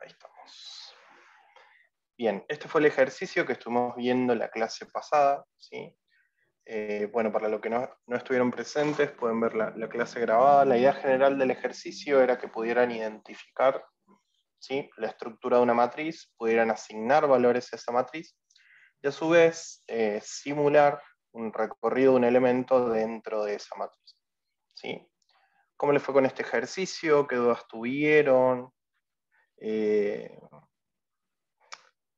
Ahí estamos. Bien, este fue el ejercicio que estuvimos viendo en la clase pasada, ¿sí? Bueno, para los que no estuvieron presentes, pueden ver la clase grabada. La idea general del ejercicio era que pudieran identificar, ¿sí?, la estructura de una matriz, pudieran asignar valores a esa matriz, y a su vez simular un recorrido de un elemento dentro de esa matriz, ¿sí? ¿Cómo les fue con este ejercicio? ¿Qué dudas tuvieron?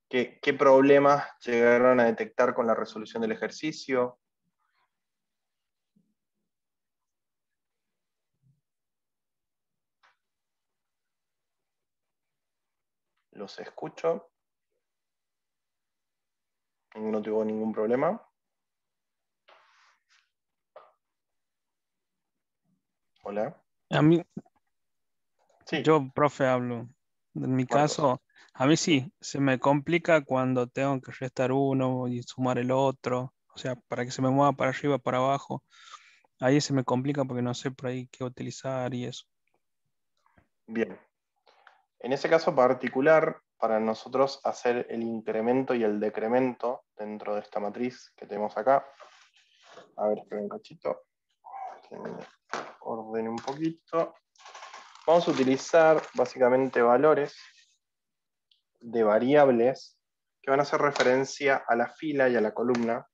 ¿Qué problemas llegaron a detectar con la resolución del ejercicio? Los escucho. No tuvo ningún problema. Hola. A mí, Sí, yo, profe, hablo. En mi Marcos. caso, a mí Sí. sí, se me complica cuando tengo que restar uno y sumar el otro. O sea, para que se me mueva para arriba, para abajo. Ahí se me complica porque no sé por ahí qué utilizar y eso. Bien. En ese caso particular, para nosotros hacer el incremento y el decremento dentro de esta matriz que tenemos acá, a ver, espera un cachito, que me ordene un poquito. Vamos a utilizar básicamente valores de variables que van a hacer referencia a la fila y a la columna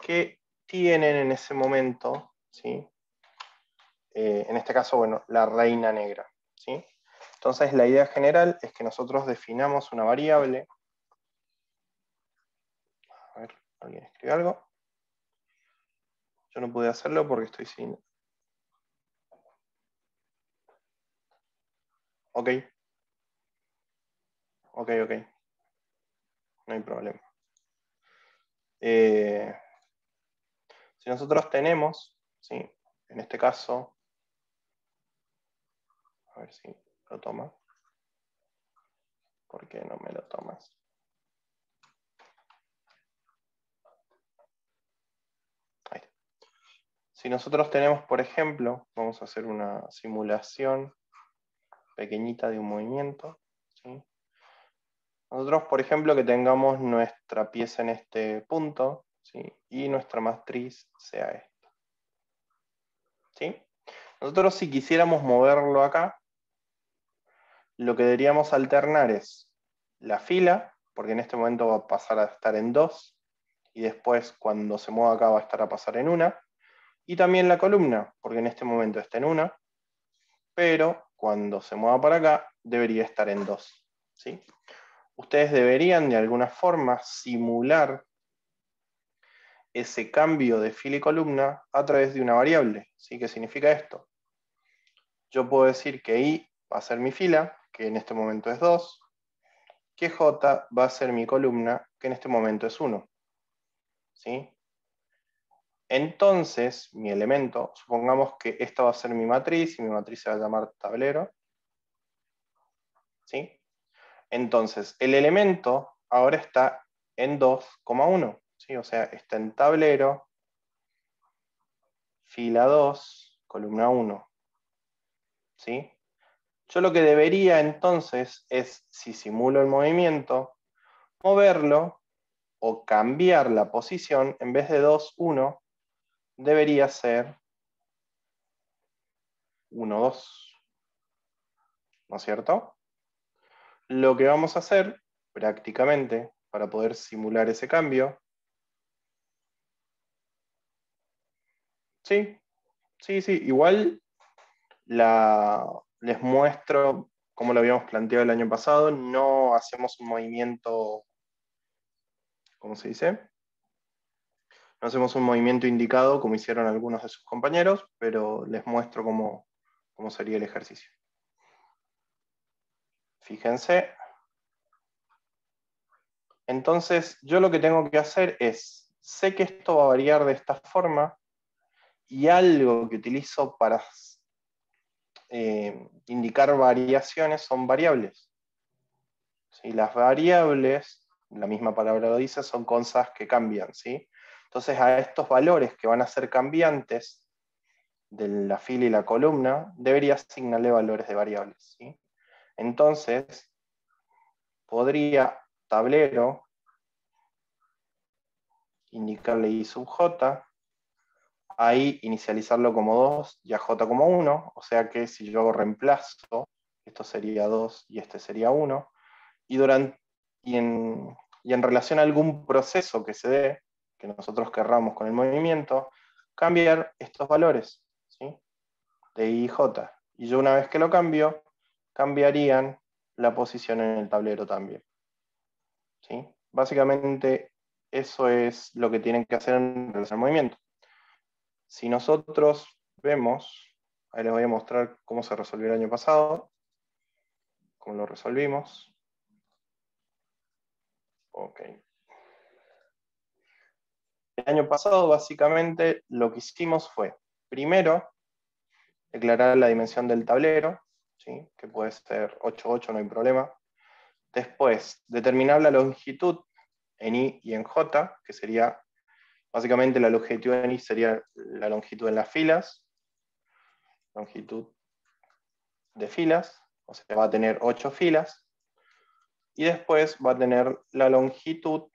que tienen en ese momento, ¿sí? En este caso, bueno, la reina negra, ¿sí? Entonces, la idea general es que nosotros definamos una variable. A ver, ¿alguien escribe algo? Yo no pude hacerlo porque estoy sin... Ok, ok. No hay problema. Si nosotros tenemos, ¿sí?, en este caso, a ver si lo toma. ¿Por qué no me lo tomas? Ahí está. Si nosotros tenemos, por ejemplo, vamos a hacer una simulación pequeñita de un movimiento, ¿sí? Nosotros, por ejemplo, que tengamos nuestra pieza en este punto, ¿sí?, y nuestra matriz sea esta, ¿sí? Nosotros, si quisiéramos moverlo acá, lo que deberíamos alternar es la fila, porque en este momento va a pasar a estar en 2, y después cuando se mueva acá va a estar a pasar en 1, y también la columna, porque en este momento está en 1, pero cuando se mueva para acá debería estar en 2, ¿sí? Ustedes deberían de alguna forma simular ese cambio de fila y columna a través de una variable, ¿sí? ¿Qué significa esto? Yo puedo decir que I va a ser mi fila, que en este momento es 2, que J va a ser mi columna, que en este momento es 1, ¿sí? Entonces, mi elemento, supongamos que esta va a ser mi matriz, y mi matriz se va a llamar tablero, ¿sí? Entonces, el elemento ahora está en 2,1, ¿sí? O sea, está en tablero, fila 2, columna 1, ¿sí? Yo lo que debería entonces es, si simulo el movimiento, moverlo o cambiar la posición, en vez de 2, 1, debería ser 1, 2, ¿no es cierto? Lo que vamos a hacer prácticamente para poder simular ese cambio, sí, igual les muestro cómo lo habíamos planteado el año pasado, no hacemos un movimiento, ¿cómo se dice? No hacemos un movimiento indicado como hicieron algunos de sus compañeros, pero les muestro cómo sería el ejercicio. Fíjense. Entonces, yo lo que tengo que hacer es, sé que esto va a variar de esta forma, y algo que utilizo para indicar variaciones son variables. ¿Sí? Las variables, la misma palabra lo dice, son cosas que cambian, ¿sí? Entonces, a estos valores que van a ser cambiantes de la fila y la columna, debería asignarle valores de variables, ¿sí? Entonces, podría tablero indicarle I sub J, ahí inicializarlo como 2 y a J como 1, o sea que si yo hago reemplazo, esto sería 2 y este sería 1, y en relación a algún proceso que se dé, que nosotros querramos con el movimiento, cambiar estos valores, ¿sí? De I y J. Y yo una vez que lo cambio, cambiarían la posición en el tablero también, ¿sí? Básicamente eso es lo que tienen que hacer en relación al movimiento. Si nosotros vemos, ahí les voy a mostrar cómo se resolvió el año pasado, cómo lo resolvimos. Ok. El año pasado, básicamente, lo que hicimos fue, primero, declarar la dimensión del tablero, ¿sí? Que puede ser 8,8, no hay problema. Después, determinar la longitud en I y en J, que sería, básicamente la longitud en I sería la longitud en las filas, longitud de filas, o sea, va a tener 8 filas, y después va a tener la longitud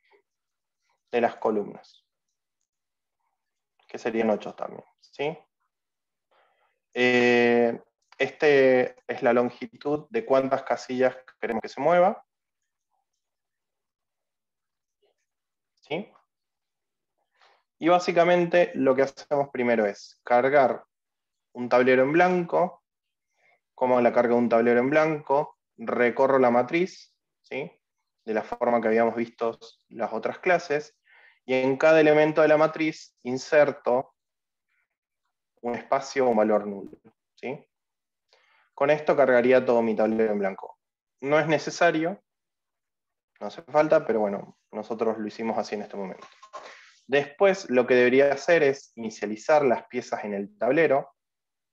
de las columnas, que serían 8 también, ¿sí? Este es la longitud de cuántas casillas queremos que se mueva, ¿sí? Y básicamente lo que hacemos primero es cargar un tablero en blanco. Como la carga de un tablero en blanco, recorro la matriz, ¿sí? De la forma que habíamos visto las otras clases, y en cada elemento de la matriz inserto un espacio o un valor nulo, ¿sí? Con esto cargaría todo mi tablero en blanco. No es necesario, no hace falta, pero bueno, nosotros lo hicimos así en este momento. Después lo que debería hacer es inicializar las piezas en el tablero,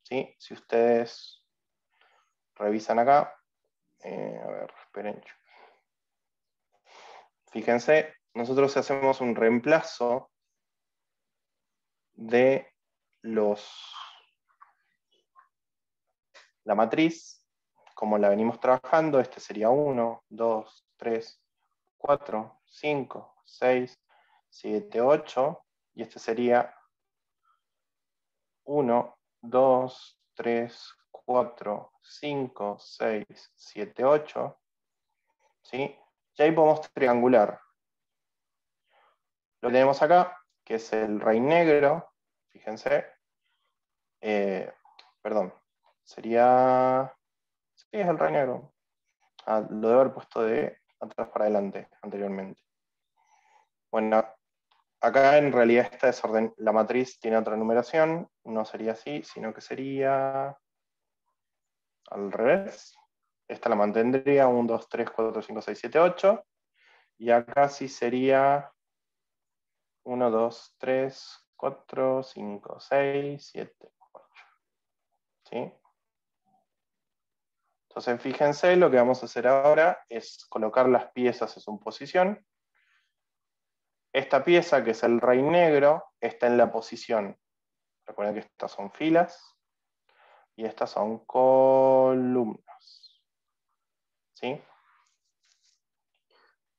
¿sí? Si ustedes revisan acá, a ver, esperen. Fíjense, nosotros hacemos un reemplazo de la matriz, como la venimos trabajando. Este sería 1, 2, 3, 4, 5, 6, 7, 8, y este sería 1, 2, 3, 4, 5, 6, 7, 8, ¿sí? Y ahí podemos triangular. Lo que tenemos acá, que es el rey negro, fíjense, perdón, sería, sí, es el rey negro. Lo debo haber puesto de atrás para adelante anteriormente. Bueno, acá en realidad esta desorden, la matriz tiene otra numeración, no sería así, sino que sería al revés. Esta la mantendría 1, 2, 3, 4, 5, 6, 7, 8. Y acá sí sería 1, 2, 3, 4, 5, 6, 7, 8. ¿Sí? Entonces fíjense, lo que vamos a hacer ahora es colocar las piezas en su posición. Esta pieza, que es el rey negro, está en la posición. Recuerden que estas son filas y estas son columnas, ¿sí?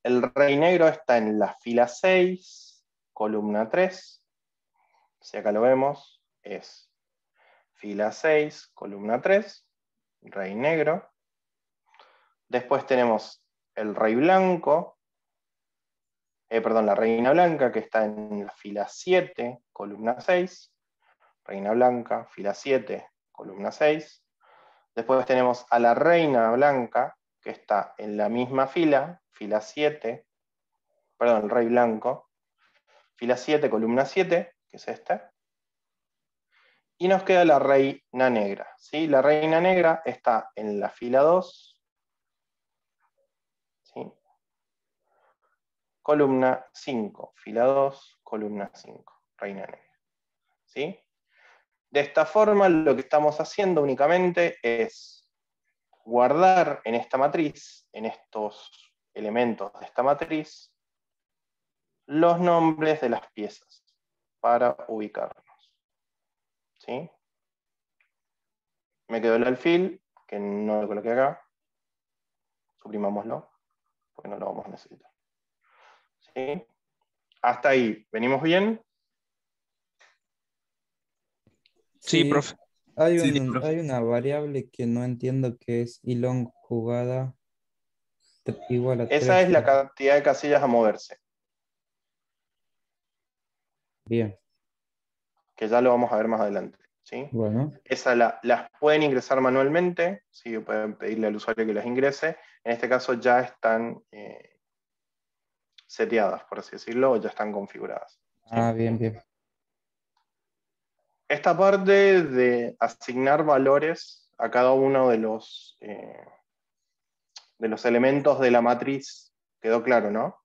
El rey negro está en la fila 6, columna 3. Si acá lo vemos, es fila 6, columna 3, rey negro. Después tenemos el rey blanco, perdón, la reina blanca, que está en la fila 7, columna 6. Reina blanca, fila 7, columna 6. Después tenemos a la reina blanca, que está en la misma fila, fila 7, perdón, el rey blanco, fila 7, columna 7, que es esta. Y nos queda la reina negra, ¿sí? La reina negra está en la fila 2, ¿sí? Columna 5, fila 2, columna 5, reina negra, ¿sí? De esta forma, lo que estamos haciendo únicamente es guardar en esta matriz, en estos elementos de esta matriz, los nombres de las piezas para ubicarnos, ¿sí? Me quedó el alfil, que no lo coloqué acá. Suprimámoslo, porque no lo vamos a necesitar. ¿Sí? Hasta ahí, ¿venimos bien? Sí, Sí, profe. Sí, profe. hay una variable que no entiendo que es y-long jugada igual a Esa 3. es la cantidad de casillas a moverse, Bien, que ya lo vamos a ver más adelante. ¿Sí? bueno. Esa las pueden ingresar manualmente, ¿sí? Pueden pedirle al usuario que las ingrese. En este caso ya están seteadas, por así decirlo, o ya están configuradas. ¿Sí? Ah, bien, bien. Esta parte de asignar valores a cada uno de los elementos de la matriz quedó claro, ¿no?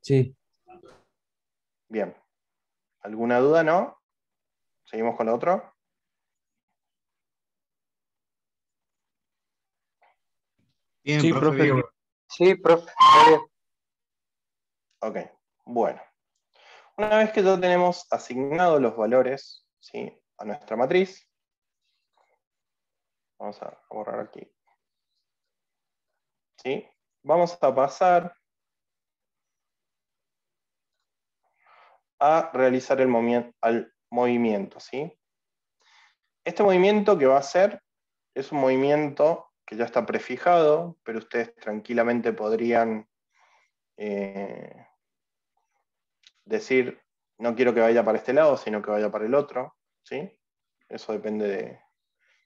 Sí, Bien. ¿Alguna duda, no? ¿Seguimos con lo otro? Bien, Sí, profe, profe, bien. sí. Sí, profe, está bien. Ok, bueno. Una vez que ya tenemos asignados los valores, ¿sí?, a nuestra matriz, vamos a borrar aquí, ¿sí? Vamos a pasar a realizar al movimiento, ¿sí? Este movimiento que va a hacer es un movimiento que ya está prefijado, pero ustedes tranquilamente podrían decir, no quiero que vaya para este lado, sino que vaya para el otro, ¿sí? Eso depende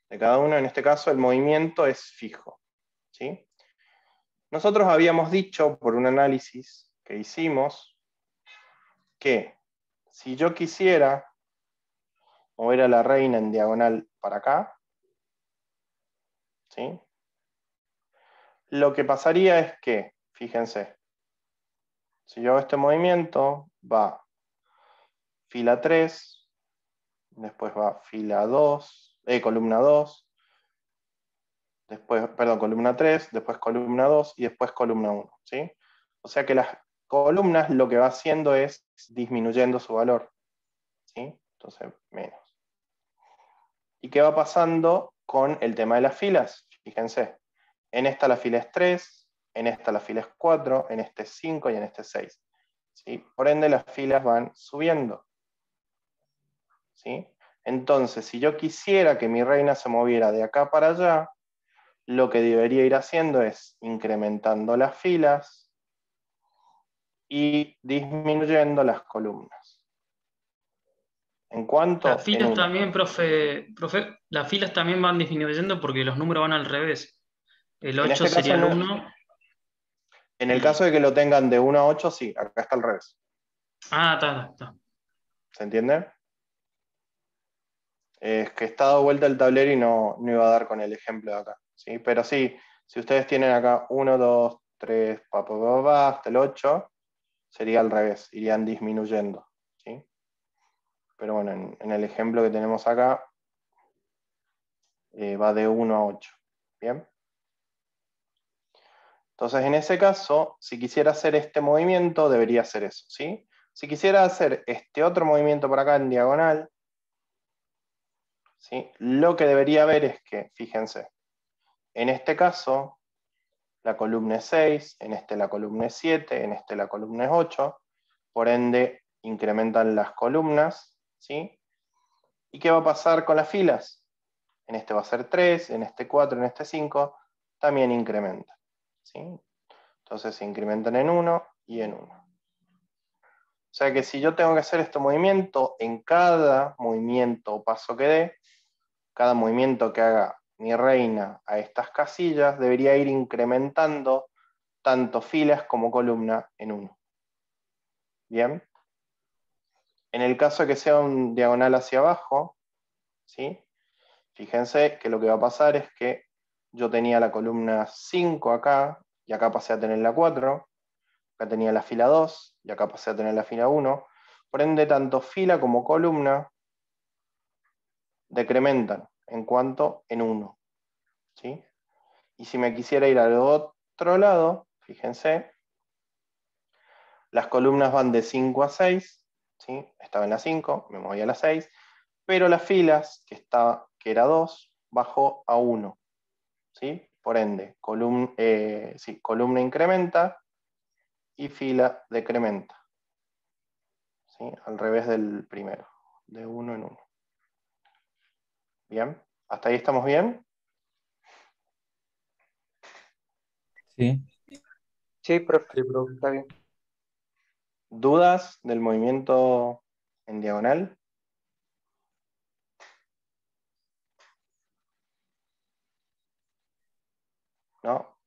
de cada uno. En este caso, el movimiento es fijo, ¿sí? Nosotros habíamos dicho, por un análisis que hicimos, que si yo quisiera mover a la reina en diagonal para acá, ¿sí?, lo que pasaría es que, fíjense, si yo hago este movimiento, va fila 3, después va fila 2, columna 2, después, perdón, columna 3, después columna 2 y después columna 1, ¿sí? O sea que las columnas lo que va haciendo es disminuyendo su valor, ¿sí? Entonces, menos. ¿Y qué va pasando con el tema de las filas? Fíjense, en esta la fila es 3, en esta la fila es 4, en este es 5 y en este es 6. ¿Sí? Por ende, las filas van subiendo. ¿Sí? Entonces, si yo quisiera que mi reina se moviera de acá para allá, lo que debería ir haciendo es incrementando las filas y disminuyendo las columnas. ¿En cuánto? Las En filas 1. también, profe, las filas también van disminuyendo porque los números van al revés. El En 8 este caso, sería el 1 en el y... caso de que lo tengan de 1 a 8, sí, acá está al revés. Ah, está. ¿Se entiende? Es que está dado vuelta el tablero y no iba a dar con el ejemplo de acá, ¿sí? Pero sí, si ustedes tienen acá 1, 2, 3, hasta el 8, sería al revés, irían disminuyendo, ¿sí? Pero bueno, en el ejemplo que tenemos acá, va de 1 a 8, ¿bien? Entonces, en ese caso, si quisiera hacer este movimiento, debería hacer eso, ¿sí? Si quisiera hacer este otro movimiento por acá en diagonal, ¿sí?, lo que debería ver es que, fíjense, en este caso, la columna es 6, en este la columna es 7, en este la columna es 8, por ende incrementan las columnas, ¿sí? ¿Y qué va a pasar con las filas? En este va a ser 3, en este 4, en este 5, también incrementa, ¿sí? Entonces se incrementan en 1 y en 1. O sea que si yo tengo que hacer este movimiento, en cada movimiento o paso que dé, cada movimiento que haga mi reina a estas casillas, debería ir incrementando tanto filas como columna en 1. ¿Bien? En el caso de que sea un diagonal hacia abajo, ¿sí?, fíjense que lo que va a pasar es que yo tenía la columna 5 acá, y acá pasé a tener la 4, acá tenía la fila 2, y acá pasé a tener la fila 1. Por ende, tanto fila como columna decrementan en cuanto en 1. ¿Sí? Y si me quisiera ir al otro lado, fíjense, las columnas van de 5 a 6, ¿sí? Estaba en la 5, me moví a la 6, pero las filas, que era 2, bajó a 1. ¿Sí? Por ende, columna incrementa y fila decrementa. ¿Sí? Al revés del primero, de uno en uno. Bien, ¿hasta ahí estamos bien? Sí. Sí, profe, está bien. ¿Dudas del movimiento en diagonal? ¿No?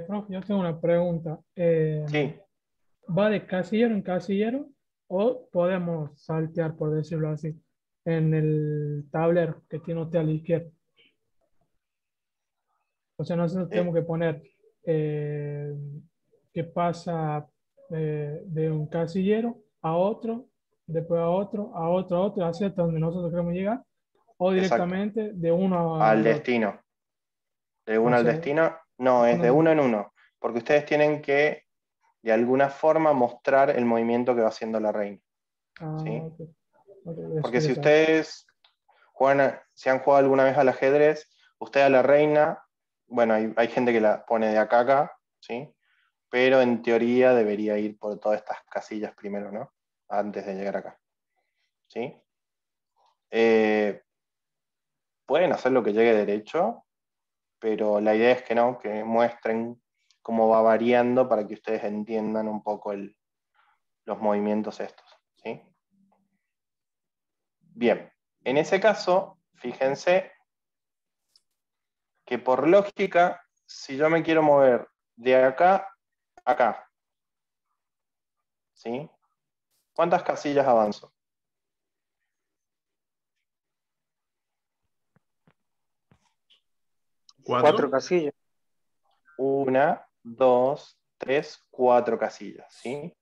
Profe, yo tengo una pregunta. Sí, ¿Va de casillero en casillero o podemos saltear, por decirlo así, en el tablero que tiene usted a la izquierda? O sea, nosotros tenemos que poner eh, qué pasa de un casillero a otro, después a otro, a otro, a otro, así hasta donde nosotros queremos llegar, o exacto. directamente de uno Al al otro. destino. ¿De O uno al sea, destino? No, es de no, uno en uno. Porque ustedes tienen que, de alguna forma, mostrar el movimiento que va haciendo la reina. ¿Sí? ok, ok, eso Porque ya si sabes. ustedes si han jugado alguna vez al ajedrez, usted a la reina, bueno, hay gente que la pone de acá a acá, ¿sí? Pero en teoría debería ir por todas estas casillas primero, ¿no? Antes de llegar acá. ¿Sí? Pueden hacer lo que llegue derecho, pero la idea es que no, que muestren cómo va variando para que ustedes entiendan un poco los movimientos estos. ¿Sí? Bien, en ese caso, fíjense que por lógica, si yo me quiero mover de acá a acá, ¿sí? ¿Cuántas casillas avanzo? 4 casillas. 1, 2, 3, 4 casillas, ¿sí?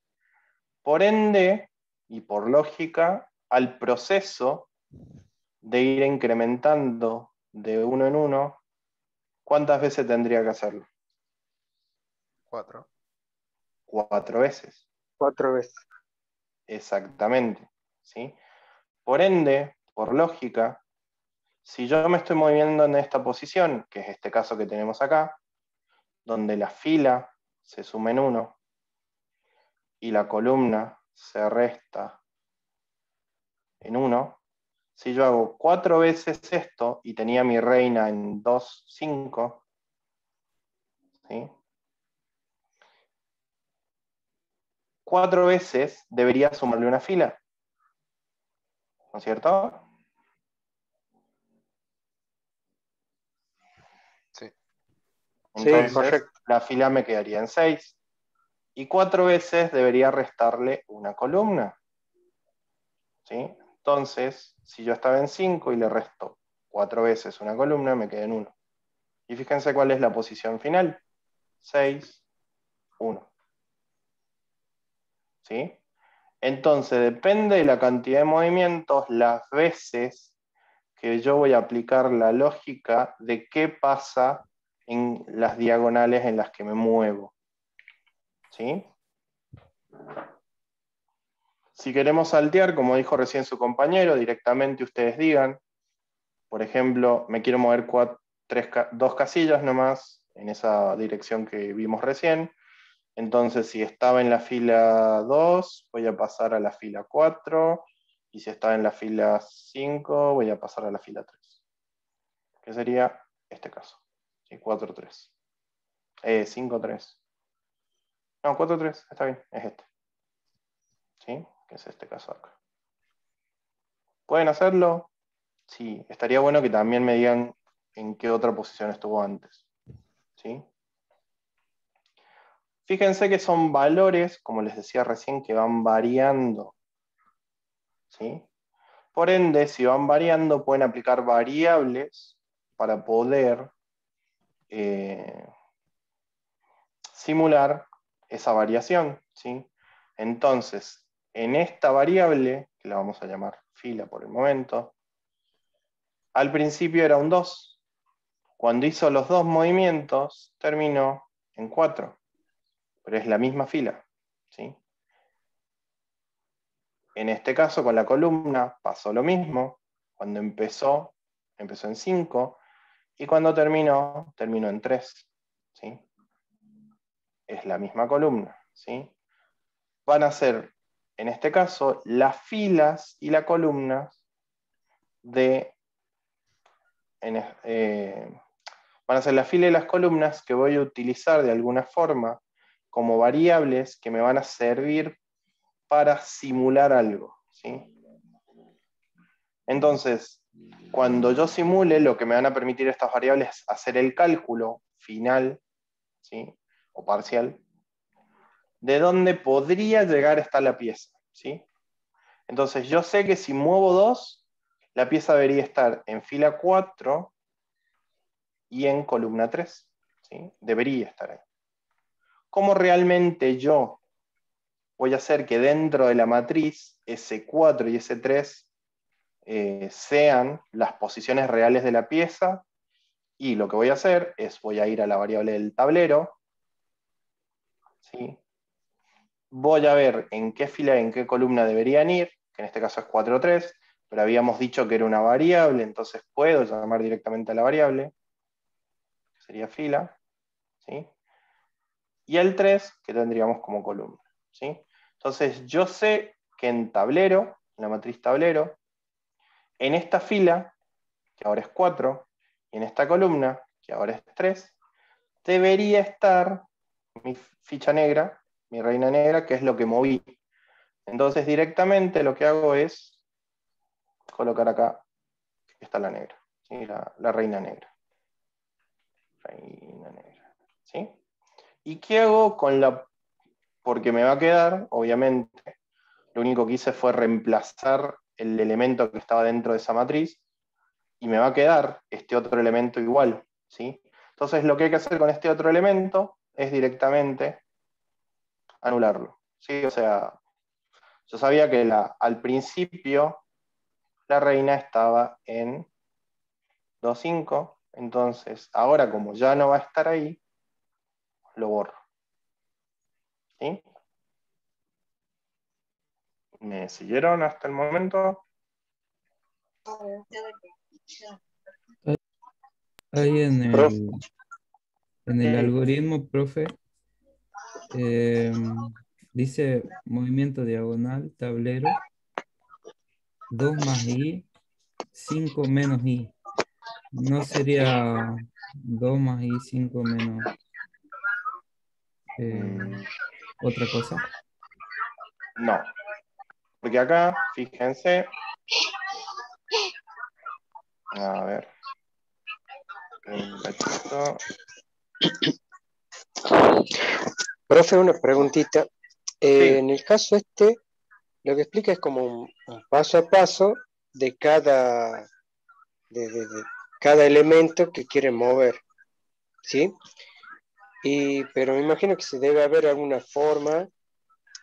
Por ende, y por lógica, al proceso de ir incrementando de uno en uno, ¿cuántas veces tendría que hacerlo? 4. 4 veces, 4 veces. exactamente, ¿sí? Por ende, por lógica, si yo me estoy moviendo en esta posición, que es este caso que tenemos acá, donde la fila se suma en 1 y la columna se resta en 1, si yo hago 4 veces esto y tenía mi reina en 2, 5, ¿sí? 4 veces debería sumarle una fila, ¿no es cierto? Sí. Sí, Entonces, correcto. la fila me quedaría en 6. Y 4 veces debería restarle una columna, ¿sí? Entonces, si yo estaba en 5 y le resto 4 veces una columna, me queda en 1. Y fíjense cuál es la posición final. 6, 1. ¿Sí? Entonces, depende de la cantidad de movimientos, las veces que yo voy a aplicar la lógica de qué pasa en las diagonales en las que me muevo. ¿Sí? Si queremos saltear, como dijo recién su compañero, directamente ustedes digan, por ejemplo, me quiero mover 2 casillas nomás en esa dirección que vimos recién. Entonces, si estaba en la fila 2, voy a pasar a la fila 4. Y si estaba en la fila 5, voy a pasar a la fila 3. Que sería este caso. ¿Sí? 4, 3. 5, 3. No, 4, 3. Está bien. Es este. ¿Sí? Que es este caso acá. ¿Pueden hacerlo? Sí. Estaría bueno que también me digan en qué otra posición estuvo antes. ¿Sí? Fíjense que son valores, como les decía recién, que van variando. ¿Sí? Por ende, si van variando, pueden aplicar variables para poder simular esa variación, ¿sí? Entonces, en esta variable, que la vamos a llamar fila por el momento, al principio era un 2. Cuando hizo los 2 movimientos, terminó en 4. Pero es la misma fila, ¿sí? En este caso, con la columna, pasó lo mismo. Cuando empezó en 5, Y cuando termino en 3. ¿Sí? Es la misma columna. ¿Sí? Van a ser, en este caso, las filas y las columnas van a ser las filas y las columnas que voy a utilizar de alguna forma como variables que me van a servir para simular algo. ¿Sí? Entonces, cuando yo simule, lo que me van a permitir estas variables es hacer el cálculo final, ¿sí? O parcial, de dónde podría llegar a estar la pieza. ¿Sí? Entonces, yo sé que si muevo 2, la pieza debería estar en fila 4 y en columna 3. ¿Sí? Debería estar ahí. ¿Cómo realmente yo voy a hacer que dentro de la matriz S4 y S3 sean las posiciones reales de la pieza? Y lo que voy a hacer es, voy a ir a la variable del tablero, ¿sí? Voy a ver en qué fila y en qué columna deberían ir, que en este caso es 4, 3, pero habíamos dicho que era una variable, entonces puedo llamar directamente a la variable, que sería fila, ¿sí? Y el 3, que tendríamos como columna, ¿sí? Entonces yo sé que en tablero, en la matriz tablero, en esta fila, que ahora es 4, y en esta columna, que ahora es 3, debería estar mi ficha negra, mi reina negra, que es lo que moví. Entonces directamente lo que hago es colocar acá, que está la negra, ¿sí? La reina negra. Reina negra, ¿sí? ¿Y qué hago con la...? Porque me va a quedar, obviamente, lo único que hice fue reemplazar el elemento que estaba dentro de esa matriz, y me va a quedar este otro elemento igual, ¿sí? Entonces lo que hay que hacer con este otro elemento es directamente anularlo, ¿sí? O sea, yo sabía que al principio la reina estaba en 2,5, entonces ahora como ya no va a estar ahí, lo borro, ¿sí? ¿Me siguieron hasta el momento? Ahí en Profe, el algoritmo, profe, dice movimiento diagonal, tablero, 2 más i, 5 menos i. ¿No sería 2 más i, 5 menos otra cosa? No, porque acá, fíjense, a ver, un cachito. profe, una preguntita. Sí, En el caso este, lo que explica es como un paso a paso de de cada elemento que quiere mover, ¿sí? Pero me imagino que se debe haber alguna forma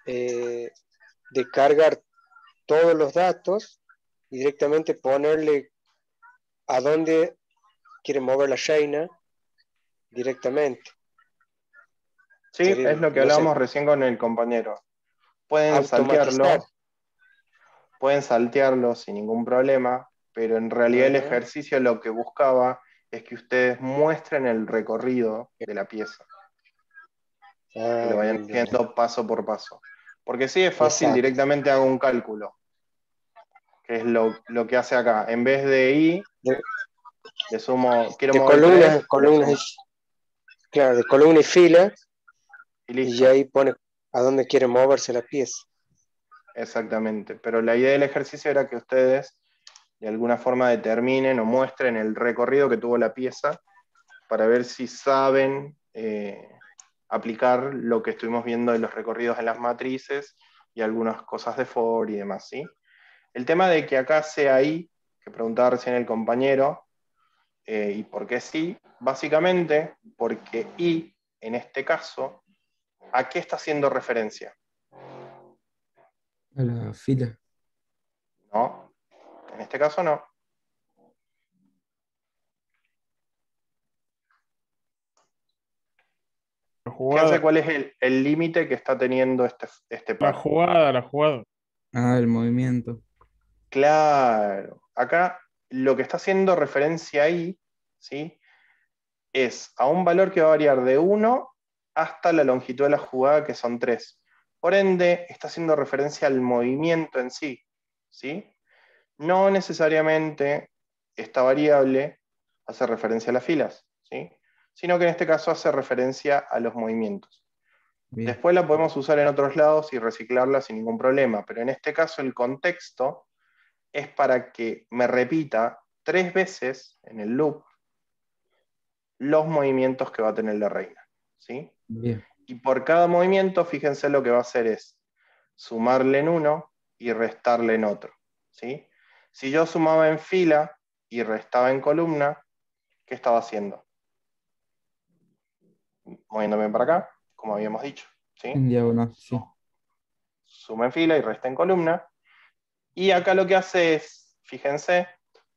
de cargar todos los datos y directamente ponerle a dónde quiere mover la reina directamente. sí, Sería, es lo que no sé, hablábamos recién con el compañero. automatizar. Pueden saltearlo sin ningún problema, pero en realidad el Ah, ejercicio lo que buscaba es que ustedes muestren el recorrido de la pieza, que lo vayan bien, bien, bien. haciendo paso por paso. Porque sí es fácil, Exacto. directamente hago un cálculo, que es lo que hace acá. En vez de i, De, le sumo, quiero de mover 3, le columnas, sumo, claro, de columna y fila, y y ya listo. ahí pone a dónde quiere moverse la pieza. Exactamente. Pero la idea del ejercicio era que ustedes de alguna forma determinen o muestren el recorrido que tuvo la pieza para ver si saben aplicar lo que estuvimos viendo de los recorridos en las matrices y algunas cosas de for y demás, ¿sí? El tema de que acá sea i, que preguntaba recién el compañero, y por qué sí, básicamente porque i, en este caso, ¿a qué está haciendo referencia? A la fila. No, en este caso no. La Fíjense jugada, cuál es el límite que está teniendo este la par. jugada, la jugada. Ah, el movimiento. Claro, acá lo que está haciendo referencia ahí, ¿sí? es a un valor que va a variar de 1 hasta la longitud de la jugada, que son 3. Por ende, está haciendo referencia al movimiento en sí, ¿sí? No necesariamente esta variable hace referencia a las filas, ¿sí? Sino que en este caso hace referencia a los movimientos. Bien. Después la podemos usar en otros lados y reciclarla sin ningún problema, pero en este caso el contexto es para que me repita 3 veces en el loop los movimientos que va a tener la reina, ¿sí? Bien. Y por cada movimiento, fíjense, lo que va a hacer es sumarle en uno y restarle en otro, ¿sí? Si yo sumaba en fila y restaba en columna, ¿qué estaba haciendo? Moviéndome para acá, como habíamos dicho, ¿sí? En diagonal, sí. Suma en fila y resta en columna. Y acá lo que hace es, fíjense,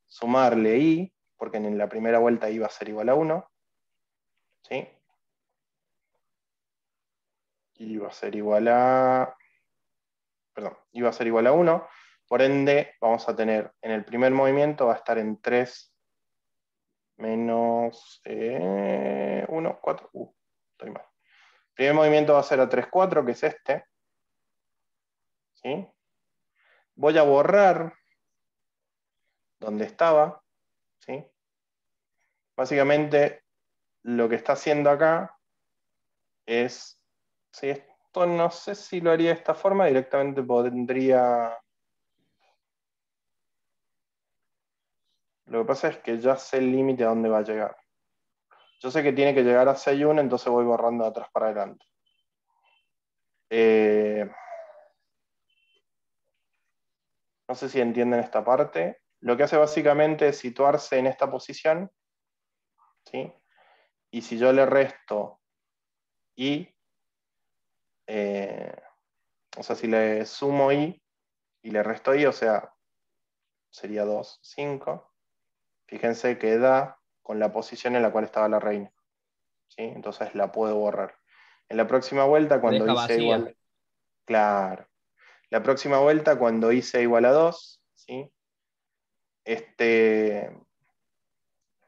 sumarle i, porque en la primera vuelta i va a ser igual a 1, ¿sí? Y va a ser igual a... Perdón, i va a ser igual a 1. Por ende, vamos a tener, en el primer movimiento va a estar en 3 menos 1, 4. Estoy mal. El primer movimiento va a ser a 3, 4, que es este. ¿Sí? Voy a borrar donde estaba. ¿Sí? Básicamente, lo que está haciendo acá es, ¿sí? Esto no sé si lo haría de esta forma, directamente pondría... Lo que pasa es que ya sé el límite a dónde va a llegar. Yo sé que tiene que llegar a 6-1, entonces voy borrando de atrás para adelante. No sé si entienden esta parte. Lo que hace básicamente es situarse en esta posición, ¿sí? Y si yo le resto i, o sea, si le sumo i y le resto i, o sea, sería 2, 5. Fíjense que da con la posición en la cual estaba la reina, ¿sí? Entonces la puedo borrar. En la próxima vuelta, cuando Deja i sea vacía. igual... Claro. La próxima vuelta, cuando i sea igual a 2, ¿sí?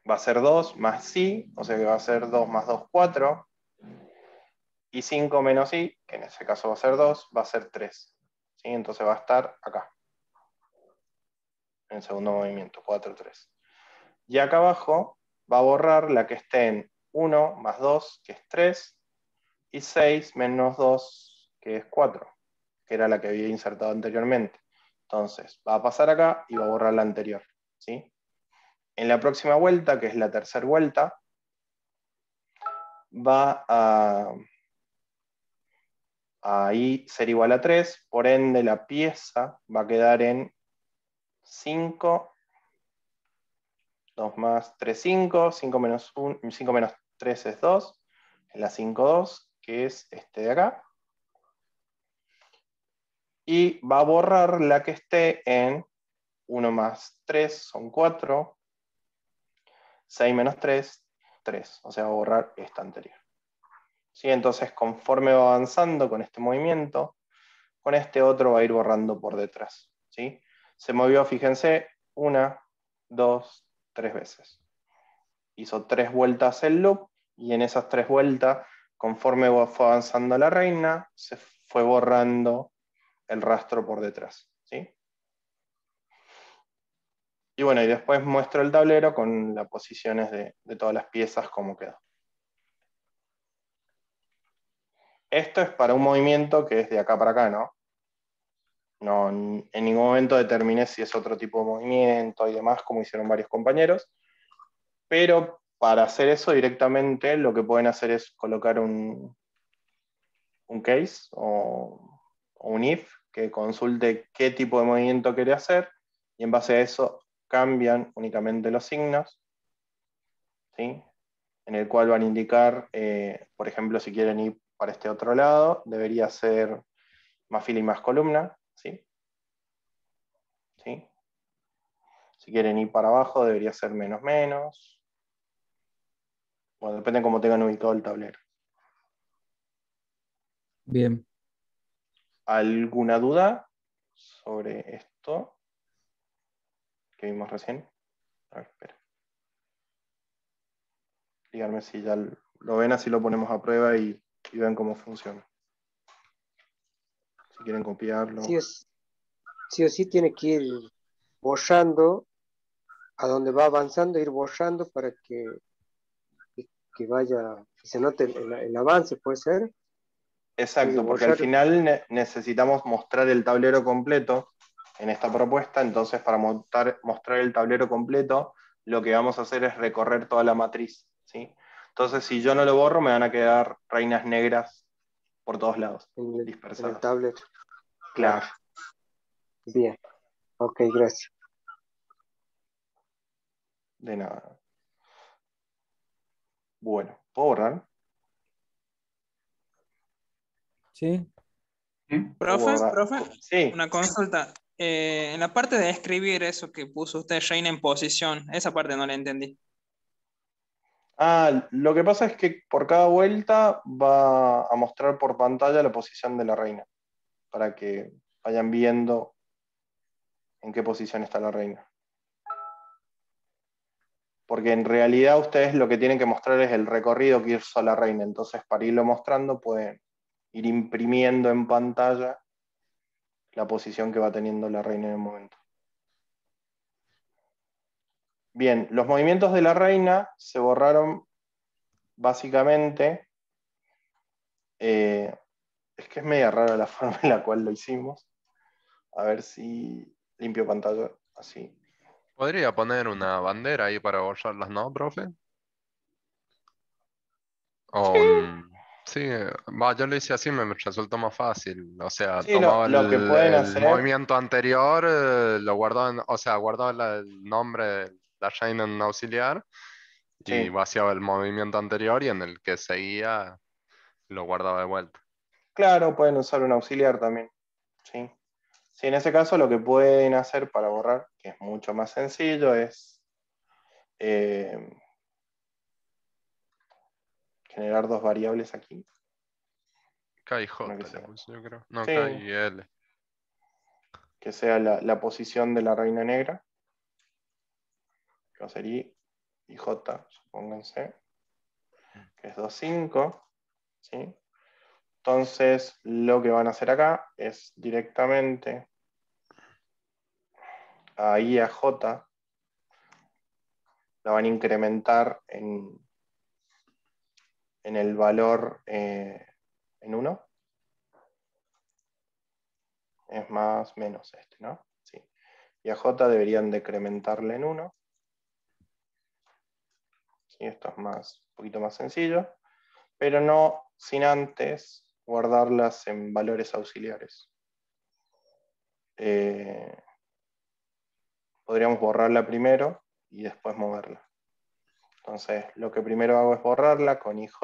Va a ser 2 más i, o sea que va a ser 2 más 2, 4. Y 5 menos i, que en ese caso va a ser 2, va a ser 3. ¿Sí? Entonces va a estar acá, en el segundo movimiento, 4, 3. Y acá abajo va a borrar la que esté en 1 más 2, que es 3, y 6 menos 2, que es 4, que era la que había insertado anteriormente. Entonces va a pasar acá y va a borrar la anterior, ¿sí? En la próxima vuelta, que es la tercera vuelta, va a i ser igual a 3, por ende la pieza va a quedar en 5, 2 más 3, 5, 5 menos 1, 5 menos 3 es 2, es la 5, 2, que es este de acá. Y va a borrar la que esté en 1 más 3 son 4, 6 menos 3, 3, o sea, va a borrar esta anterior. ¿Sí? Entonces, conforme va avanzando con este movimiento, con este otro va a ir borrando por detrás, ¿sí? Se movió, fíjense, 1, 2, 3 veces. Hizo 3 vueltas el loop, y en esas 3 vueltas, conforme fue avanzando la reina, se fue borrando el rastro por detrás, ¿sí? Y bueno, y después muestro el tablero con las posiciones de todas las piezas, como quedó. Esto es para un movimiento que es de acá para acá, ¿no? No, en ningún momento determiné si es otro tipo de movimiento y demás, como hicieron varios compañeros. Pero para hacer eso directamente, lo que pueden hacer es colocar un case o un if que consulte qué tipo de movimiento quiere hacer, y en base a eso cambian únicamente los signos, ¿sí? En el cual van a indicar, por ejemplo, si quieren ir para este otro lado, debería ser más fila y más columna, ¿sí? ¿Sí? Si quieren ir para abajo, debería ser menos menos. Bueno, depende de cómo tengan ubicado el tablero. Bien. ¿Alguna duda sobre esto que vimos recién? A ver, espera. Díganme si ya lo ven, así lo ponemos a prueba y ven cómo funciona. Si quieren copiarlo. Sí o sí tiene que ir borrando a donde va avanzando, ir borrando para que vaya, que se note el avance, puede ser. Exacto, porque al final necesitamos mostrar el tablero completo en esta propuesta, entonces para mostrar el tablero completo, lo que vamos a hacer es recorrer toda la matriz, ¿sí? Entonces, si yo no lo borro, me van a quedar reinas negras por todos lados, dispersadas. En el tablero. Claro. Bien. Ok, gracias. De nada. Bueno, ¿puedo borrar? Sí. Profe, Sí. una consulta. En la parte de escribir eso que puso usted, reina en posición, esa parte no la entendí. Lo que pasa es que por cada vuelta va a mostrar por pantalla la posición de la reina, para que vayan viendo en qué posición está la reina. Porque en realidad ustedes lo que tienen que mostrar es el recorrido que hizo la reina, entonces para irlo mostrando pueden ir imprimiendo en pantalla la posición que va teniendo la reina en el momento. Bien, los movimientos de la reina se borraron básicamente, es que es media rara la forma en la cual lo hicimos. A ver si limpio pantalla, así. Podría poner una bandera ahí para borrarlas, ¿no, profe? O sí, yo lo hice así, me resultó más fácil. O sea, Sí, tomaba lo que pueden el hacer, movimiento anterior, lo guardaba, o sea, guardaba el nombre de la reina en auxiliar y sí, vaciaba el movimiento anterior y en el que seguía lo guardaba de vuelta. claro, pueden usar un auxiliar también. Sí. Sí, en ese caso lo que pueden hacer para borrar, que es mucho más sencillo, es generar dos variables aquí. K y J Una que le sea. puse, yo creo. No, Sí. K y L. Que sea la posición de la reina negra, que sería IJ, supónganse, que es 2,5, ¿sí? Entonces, lo que van a hacer acá es directamente a I a J, la van a incrementar en el valor en 1. Es más menos este, ¿no? Sí. Y a J deberían decrementarle en 1. ¿Sí? Esto es un poquito más sencillo, pero no sin antes guardarlas en valores auxiliares. Podríamos borrarla primero y después moverla. Entonces, lo que primero hago es borrarla con IJ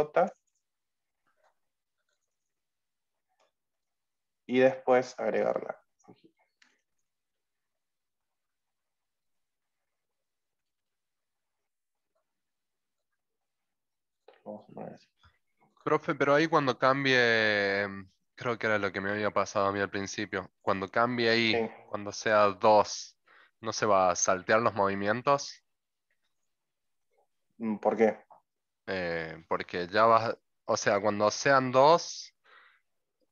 y después agregarla. Vamos a poner así. Profe, pero ahí cuando cambie, creo que era lo que me había pasado a mí al principio, cuando cambie ahí, Sí. cuando sea 2, ¿no se va a saltear los movimientos? ¿Por qué? Porque ya vas, o sea, cuando sean 2,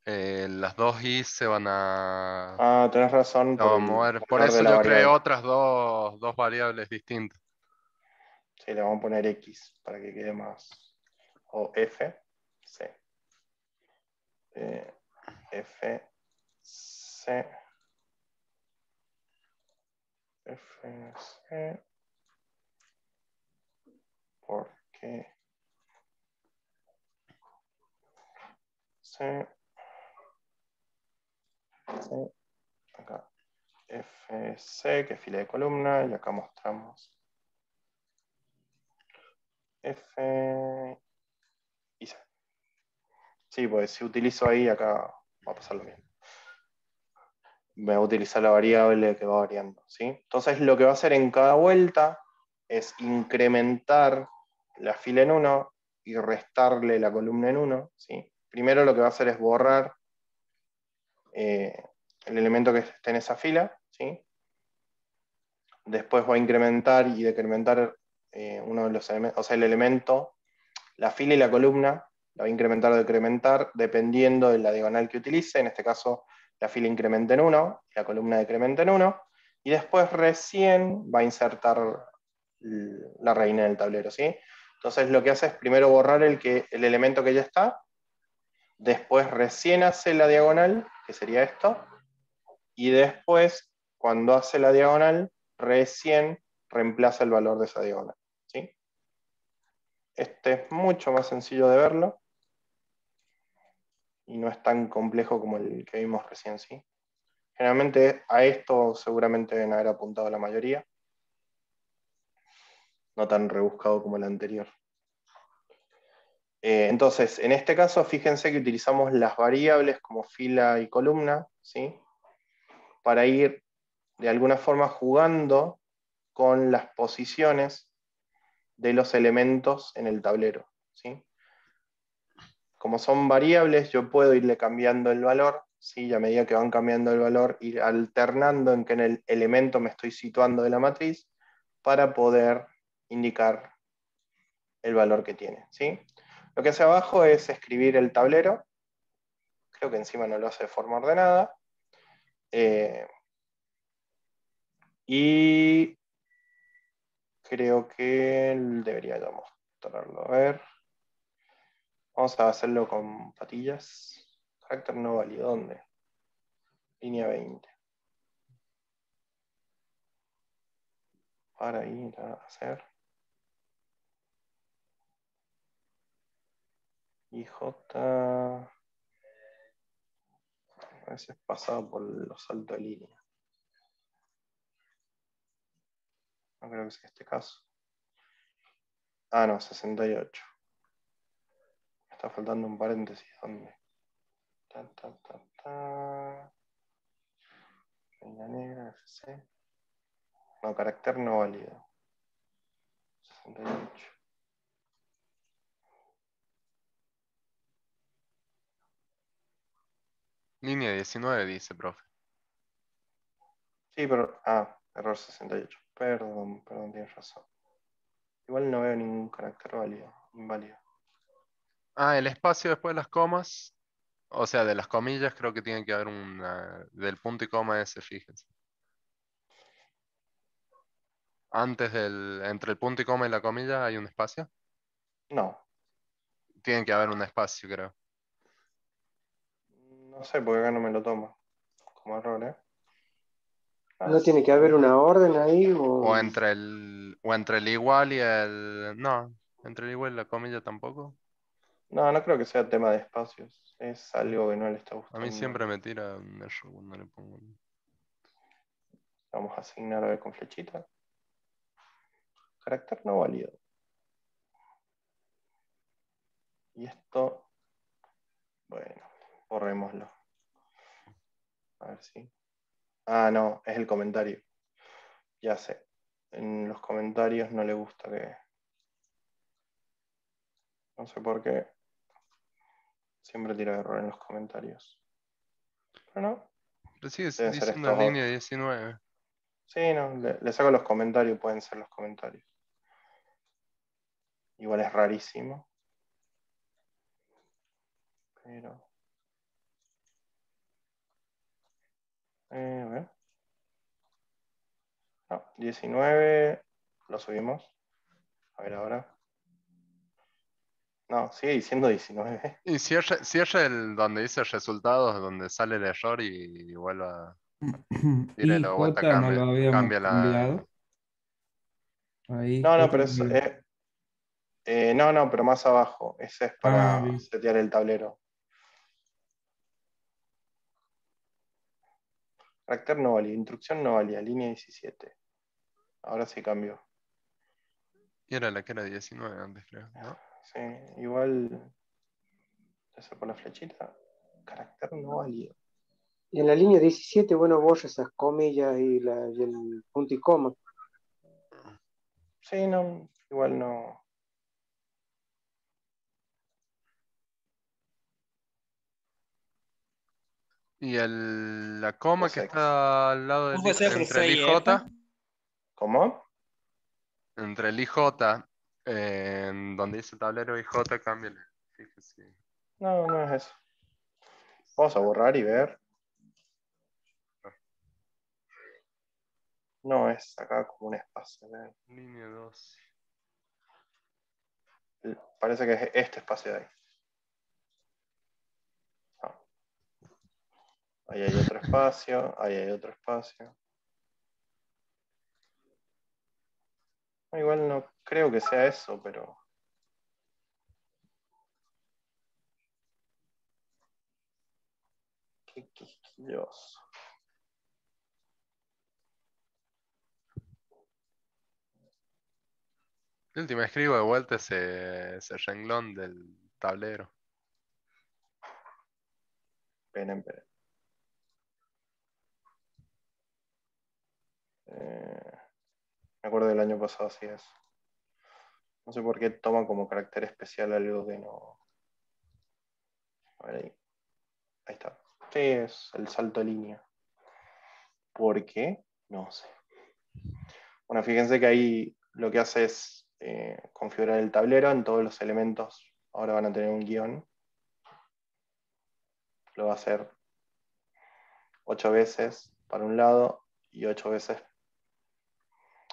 las 2 i se van a, Tenés razón se por van a el mover. Por valor de eso la yo creé variable. otras dos variables distintas. Sí, le vamos a poner X para que quede más. O F, C. F, C. F, C. Porque C. C. Acá. FC, que es fila de columna, y acá mostramos F y C. Sí, pues si utilizo ahí, acá va a pasar lo mismo. Me va a utilizar la variable que va variando, ¿sí? Entonces lo que va a hacer en cada vuelta es incrementar la fila en 1 y restarle la columna en 1, ¿sí? Primero lo que va a hacer es borrar el elemento que esté en esa fila, ¿sí? Después va a incrementar y decrementar uno de los elementos, o sea, el elemento la fila y la columna la va a incrementar o decrementar dependiendo de la diagonal que utilice. En este caso, la fila incrementa en 1, la columna decrementa en 1, y después recién va a insertar la reina en el tablero, ¿sí? Entonces lo que hace es primero borrar el elemento que ya está, después recién hace la diagonal, que sería esto, y después, cuando hace la diagonal, recién reemplaza el valor de esa diagonal, ¿sí? Este es mucho más sencillo de verlo, y no es tan complejo como el que vimos recién, ¿sí? Generalmente a esto seguramente deben haber apuntado la mayoría, no tan rebuscado como el anterior. Entonces, en este caso, fíjense que utilizamos las variables como fila y columna, ¿sí? Para ir de alguna forma jugando con las posiciones de los elementos en el tablero, ¿sí? Como son variables, yo puedo irle cambiando el valor, ¿sí? Y a medida que van cambiando el valor, ir alternando en que en el elemento me estoy situando de la matriz para poder indicar el valor que tiene, ¿sí? Lo que hace abajo es escribir el tablero. Creo que encima no lo hace de forma ordenada. Y creo que debería ya mostrarlo. A ver. Vamos a hacerlo con patillas. Carácter no válido. ¿Dónde? Línea 20. Para ir a hacer. IJ. A veces pasado por los saltos de línea. No creo que sea este caso. Ah, no, 68. Me está faltando un paréntesis. ¿Dónde? Reina negra, FC. No, carácter no válido. 68. Línea 19 dice, profe. Sí, pero... Ah, error 68. Perdón, tienes razón. Igual no veo ningún carácter válido, inválido. Ah, el espacio después de las comas. O sea, de las comillas creo que tiene que haber una... Del punto y coma ese, fíjense. Antes del... Entre el punto y coma y la comilla hay un espacio. No. Tiene que haber un espacio, creo. No sé, porque acá no me lo toma como error, ¿eh? ¿No tiene que haber una orden ahí? O entre el igual y el... No, entre el igual y la comilla tampoco. No, no creo que sea tema de espacios. Es algo que no le está A gustando. mí siempre me tira un error cuando le pongo... Vamos a asignar a ver con flechita. Carácter no válido. Y esto... Bueno, borrémoslo. A ver si... Ah, no, es el comentario. Ya sé. En los comentarios no le gusta que... No sé por qué. Siempre tira error en los comentarios. Pero no. Pero sigue Deben ser diciendo estos línea otros. 19. Sí, no, le saco los comentarios, pueden ser los comentarios. Igual es rarísimo. Pero... a ver. No, 19 lo subimos. A ver ahora. No, sigue diciendo 19. Y cierra el donde dice resultados, donde sale el error y vuelva. Tire Y la vuelta, J no lo habíamos cambia la. cambiado. Ahí No, J pero no lo- no, pero más abajo. Ese es Ah, para bien. setear el tablero. Carácter no valía, instrucción no valía, línea 17. Ahora sí cambió. Y era la que era 19 antes, creo, ¿no? Sí, igual. Eso por la flechita. Carácter no válido. Y en la línea 17, bueno, borra esas comillas y el punto y coma. Sí, no, igual no. Y la coma Los que ex. está al lado del ¿Vos vas a hacer entre el CIF? IJ, ¿Cómo? entre el IJ En donde dice tablero y J, cámbiale. Fíjese. No, no es eso. Vamos a borrar y ver. No, es acá como un espacio. Línea 12. Parece que es este espacio de ahí. No. Ahí hay otro espacio, ahí hay otro espacio. Igual no creo que sea eso, pero... Qué quisquilloso. De última escribo de vuelta ese renglón del tablero. Esperen. Me acuerdo del año pasado, así es. No sé por qué toma como carácter especial algo que no... A ver ahí. Ahí está. Sí, es el salto de línea. ¿Por qué? No sé. Bueno, fíjense que ahí lo que hace es configurar el tablero. En todos los elementos ahora van a tener un guión. Lo va a hacer 8 veces para un lado y 8 veces.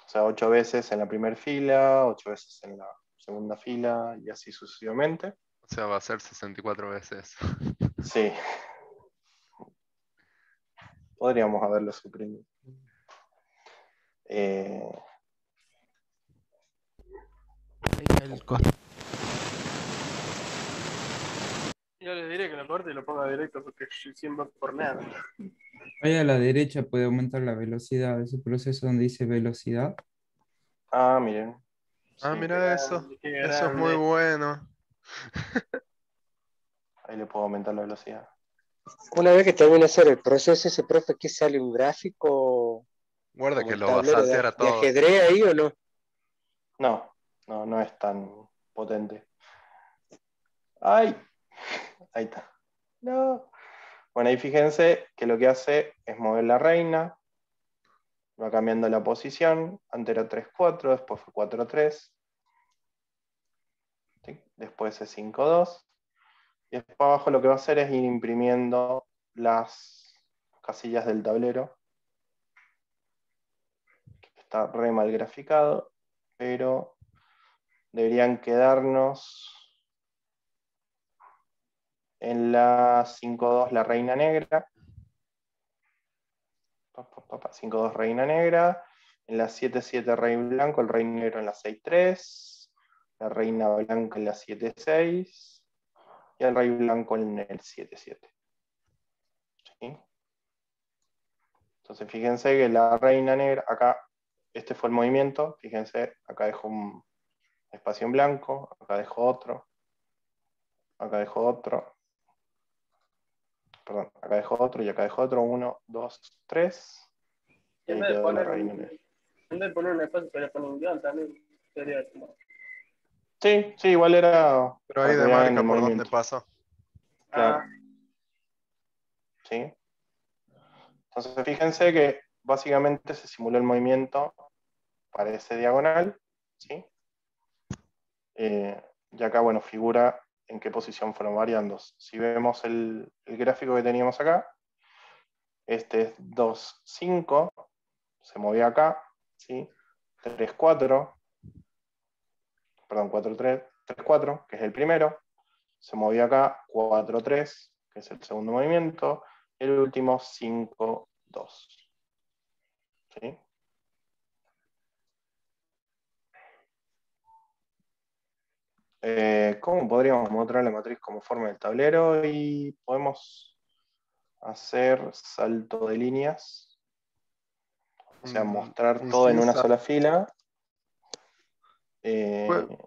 O sea, 8 veces en la primera fila, 8 veces en la segunda fila y así sucesivamente. O sea, va a ser 64 veces. Sí. Podríamos haberlo suprimido. Yo le diré que lo corte y lo ponga directo porque siempre por nada. Ahí a la derecha puede aumentar la velocidad, ese proceso donde dice velocidad. Ah, miren. Ah, Sí. mira eso. Qué Eso es muy grande. bueno. Ahí le puedo aumentar la velocidad. Una vez que termine de hacer el proceso, ese profe, ¿qué sale un gráfico Guarda como que el lo va a tablero saltear a de todo. ajedrez ahí o no? No es tan potente. ¡Ay! Ahí está. No. Bueno, ahí fíjense que lo que hace es mover la reina. Va cambiando la posición. Antes era 3-4, después fue 4-3. ¿Sí? Después es 5-2. Y después abajo lo que va a hacer es ir imprimiendo las casillas del tablero. Está re mal graficado, pero deberían quedarnos en la 5-2 la reina negra. 5-2 reina negra. En la 7-7 rey blanco, el rey negro en la 6-3. La reina blanca en la 7-6. Y el rey blanco en el 7-7. ¿Sí? Entonces fíjense que la reina negra, acá, este fue el movimiento. Fíjense, acá dejo un espacio en blanco, acá dejo otro. Acá dejo otro. Perdón, acá dejo otro y acá dejo otro. 1, 2, 3. Y ahí quedó la reina negra. En vez de poner un espacio para poner un guión también sería como... Sí, igual era Pero para ahí que vean demarca el por dónde movimiento. pasó. Claro. ¿Sí? Entonces fíjense que básicamente se simuló el movimiento para ese diagonal. ¿Sí? Y acá, bueno, figura en qué posición fueron variando. Si vemos el gráfico que teníamos acá, este es 2, 5, se movió acá, ¿sí? 3, 4, perdón, 4, 3, 3, 4, que es el primero, se movió acá 4, 3, que es el segundo movimiento, el último 5, 2. ¿Sí? ¿Cómo podríamos mostrar la matriz como forma del tablero? Y podemos hacer salto de líneas, o sea, mostrar Un todo en sin una sal- sola fila.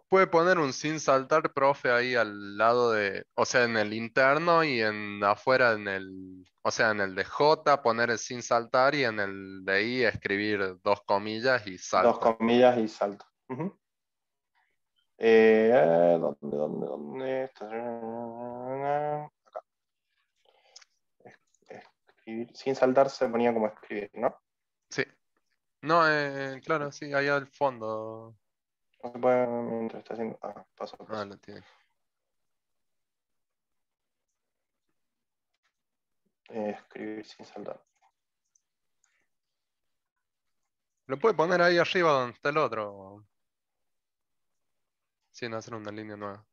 Puede poner un sin saltar, profe, ahí al lado de, o sea, en el interno y en afuera o sea, en el de J poner el sin saltar y en el de I escribir 2 comillas y Dos salta. comillas y salto. Ujú. ¿Dónde? Acá. Escribir. Sin saltar se ponía como escribir, ¿no? Sí. No, claro, sí, ahí al fondo. No se puede mientras está haciendo. Paso a Ah, paso. lo tiene. Escribir sin saltar. Lo puede poner ahí arriba donde está el otro. Sin hacer una línea nueva.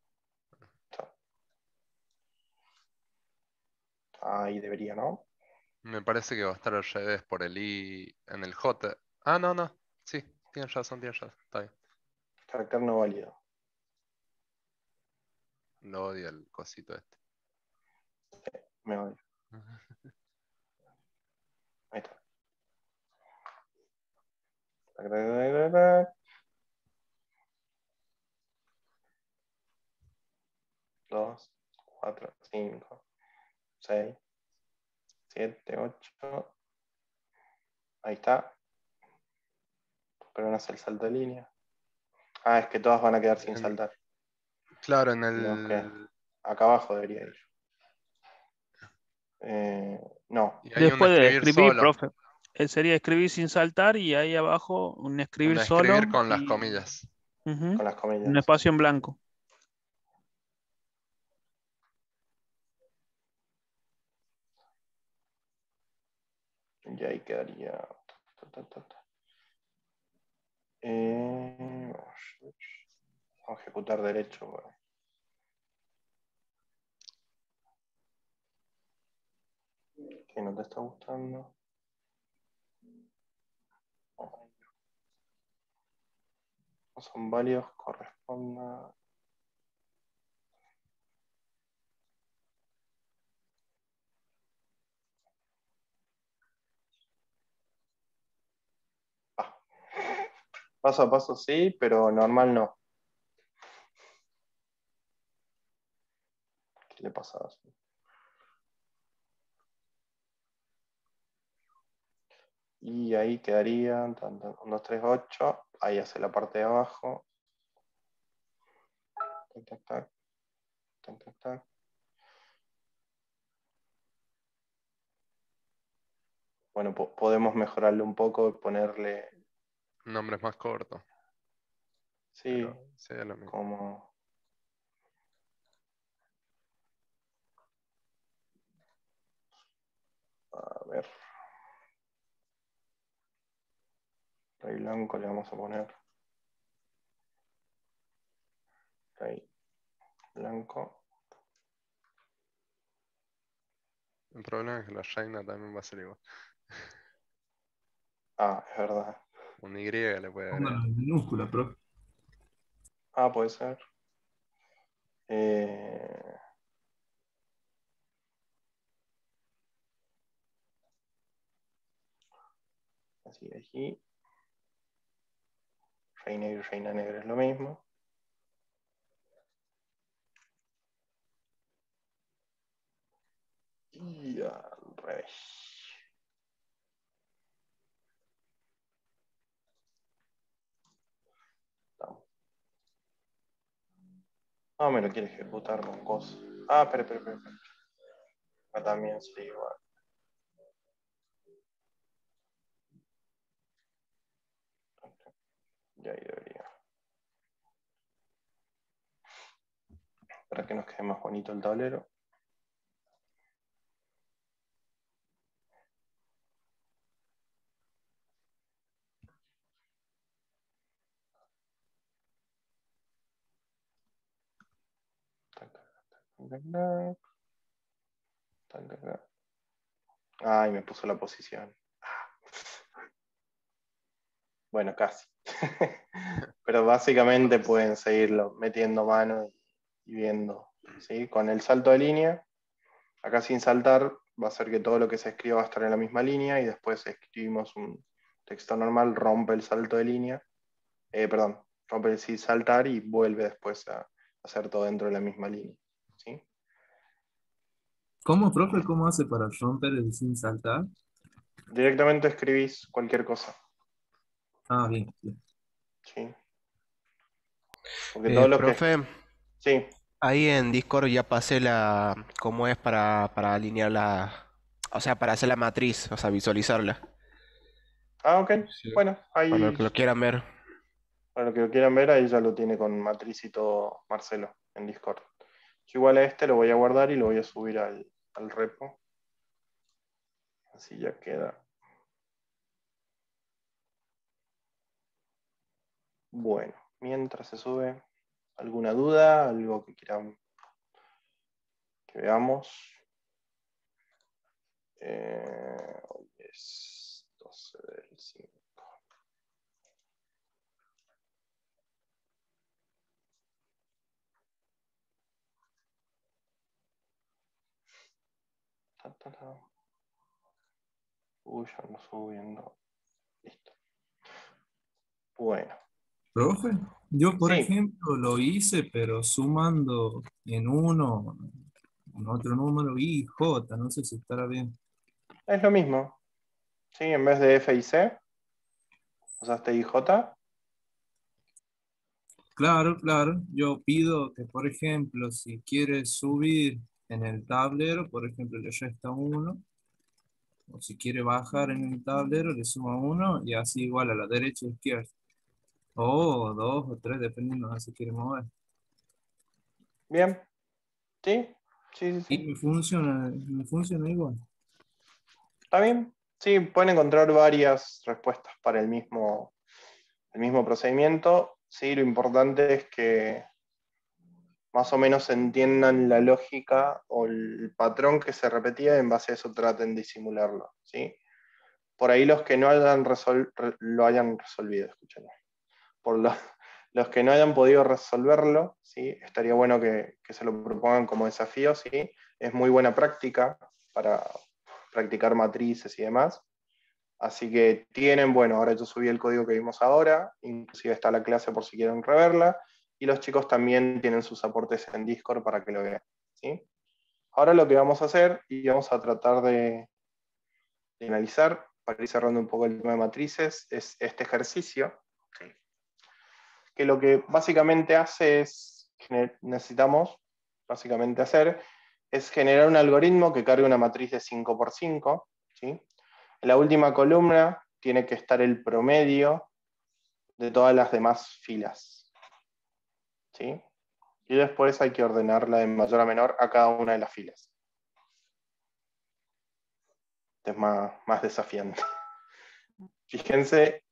Ahí debería, ¿no? Me parece que va a estar al revés por el I en el J. Ah, no, no. Sí, tienes razón, tienes razón. Está bien. Carácter no válido. Lo odio el cosito este. Me odio. Ahí está. Tac, tac, tac, tac, tac. 2, 4, 5, 6, 7, 8. Ahí está. Pero no hace el salto de línea. Es que todas van a quedar sin saltar. Claro, en Tenemos que. el. Acá abajo debería ir. No. Y hay un Después de escribir escribir, solo. profe. Sería escribir sin saltar y ahí abajo un escribir Un solo escribir con las y comillas. Con las un comillas. espacio en blanco. Y ahí quedaría. Vamos a ejecutar derecho. Bueno. ¿Qué no te está gustando? No son válidos, corresponda. Paso a paso sí, pero normal no. ¿Qué le pasa? Y ahí quedaría 1, 2, 3, 8. Ahí hace la parte de abajo. Tac, tac, tac. Tac, tac, tac. Bueno, podemos mejorarle un poco y ponerle. Nombres más cortos. Sí, Pero sería lo mismo. como. A ver. Rey blanco le vamos a poner. Rey blanco. El problema es que la reina también va a ser igual. Es verdad. Un Y le puede agregar. Póngalo en minúscula, profe. Puede ser. Así, aquí. Rey negro y reina negra es lo mismo. Y al revés. Estamos. No me lo quiere ejecutar con cosas. Espera. Acá también sí, igual. Y ahí debería. Para que nos quede más bonito el tablero. Y me puso la posición. Bueno, casi. Pero básicamente pueden seguirlo metiendo mano y viendo. ¿Sí? Con el salto de línea, acá sin saltar, va a ser que todo lo que se escriba va a estar en la misma línea y después escribimos un texto normal, rompe el salto de línea. Rompe el sin saltar y vuelve después a hacer todo dentro de la misma línea. ¿Sí? ¿Cómo, profe? ¿Cómo hace para romper el sin saltar? Directamente escribís cualquier cosa. Bien. ¿Sí? Porque todo lo profe, Sí. ahí en Discord ya pasé cómo es para alinear o sea, para hacer la matriz, o sea, visualizarla. Ok. Bueno, Para ahí los que lo quieran ver. Para los que lo quieran ver, ahí ya lo tiene con matriz y todo Marcelo en Discord. Yo igual a este lo voy a guardar y lo voy a subir al repo. Así ya queda. Bueno, mientras se sube, ¿alguna duda? ¿Algo que quieran que veamos? Hoy es 12 del 5. Uy, ya no subiendo. Listo. Bueno. Profe, yo por Sí. ejemplo lo hice, pero sumando en uno, en otro número, I y J, no sé si estará bien. Es lo mismo. Sí, en vez de F y C, usaste IJ. Claro, claro. Yo pido que, por ejemplo, si quieres subir en el tablero, por ejemplo, le resta 1, o si quiere bajar en el tablero, le suma 1, y así igual a la derecha e izquierda. O 2 o 3, dependiendo de si quiere mover. Bien. ¿Sí? Sí. Y me funciona igual. ¿Está bien? Sí, pueden encontrar varias respuestas para el mismo procedimiento. Sí, lo importante es que más o menos entiendan la lógica o el patrón que se repetía, en base a eso traten de disimularlo, ¿sí? Por ahí los que no lo hayan resolvido, escúchenme. Por los que no hayan podido resolverlo, ¿sí? Estaría bueno que se lo propongan como desafío, ¿sí? Es muy buena práctica para practicar matrices y demás. Así que tienen, bueno, ahora yo subí el código que vimos ahora, inclusive está la clase por si quieren reverla, y los chicos también tienen sus aportes en Discord para que lo vean, ¿sí? Ahora lo que vamos a hacer, y vamos a tratar de analizar, para ir cerrando un poco el tema de matrices, es este ejercicio, ¿sí? Que lo que básicamente hace es, necesitamos básicamente hacer, es generar un algoritmo que cargue una matriz de 5×5, ¿sí? En la última columna tiene que estar el promedio de todas las demás filas, ¿sí? Y después hay que ordenarla de mayor a menor a cada una de las filas. Este es más desafiante. Fíjense,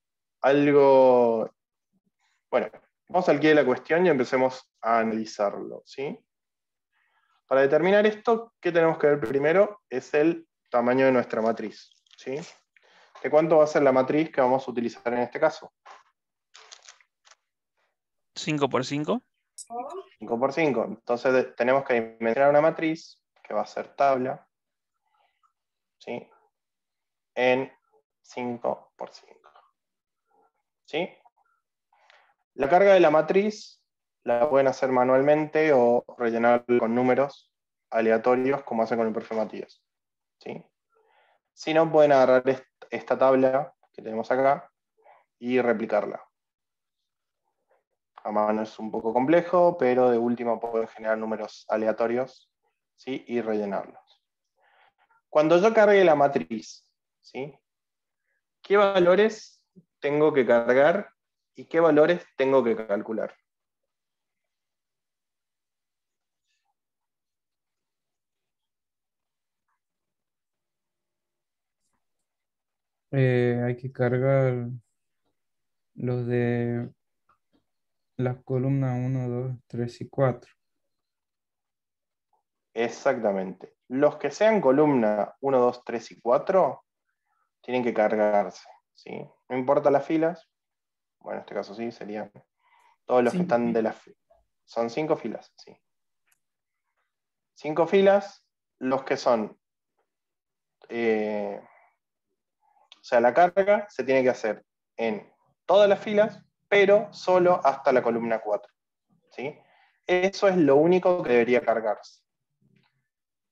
algo... Bueno, vamos al quid de la cuestión y empecemos a analizarlo, ¿sí? Para determinar esto, ¿qué tenemos que ver primero? Es el tamaño de nuestra matriz, ¿sí? ¿De cuánto va a ser la matriz que vamos a utilizar en este caso? 5×5. 5×5. Entonces tenemos que dimensionar una matriz que va a ser tabla, ¿sí? En 5×5. ¿Sí? La carga de la matriz la pueden hacer manualmente o rellenar con números aleatorios como hacen con el profe Matías, ¿sí? Si no, pueden agarrar esta tabla que tenemos acá y replicarla. A mano es un poco complejo, pero de último pueden generar números aleatorios, ¿sí? Y rellenarlos. Cuando yo cargue la matriz, ¿sí? ¿Qué valores tengo que cargar y qué valores tengo que calcular? Hay que cargar los de las columnas 1, 2, 3 y 4. Exactamente. Los que sean columna 1, 2, 3 y 4 tienen que cargarse, ¿sí? No importa las filas, bueno, en este caso sí, serían todos los que están de las filas. Son 5 filas, sí. 5 filas, los que son... o sea, la carga se tiene que hacer en todas las filas, pero solo hasta la columna 4, ¿sí? Eso es lo único que debería cargarse.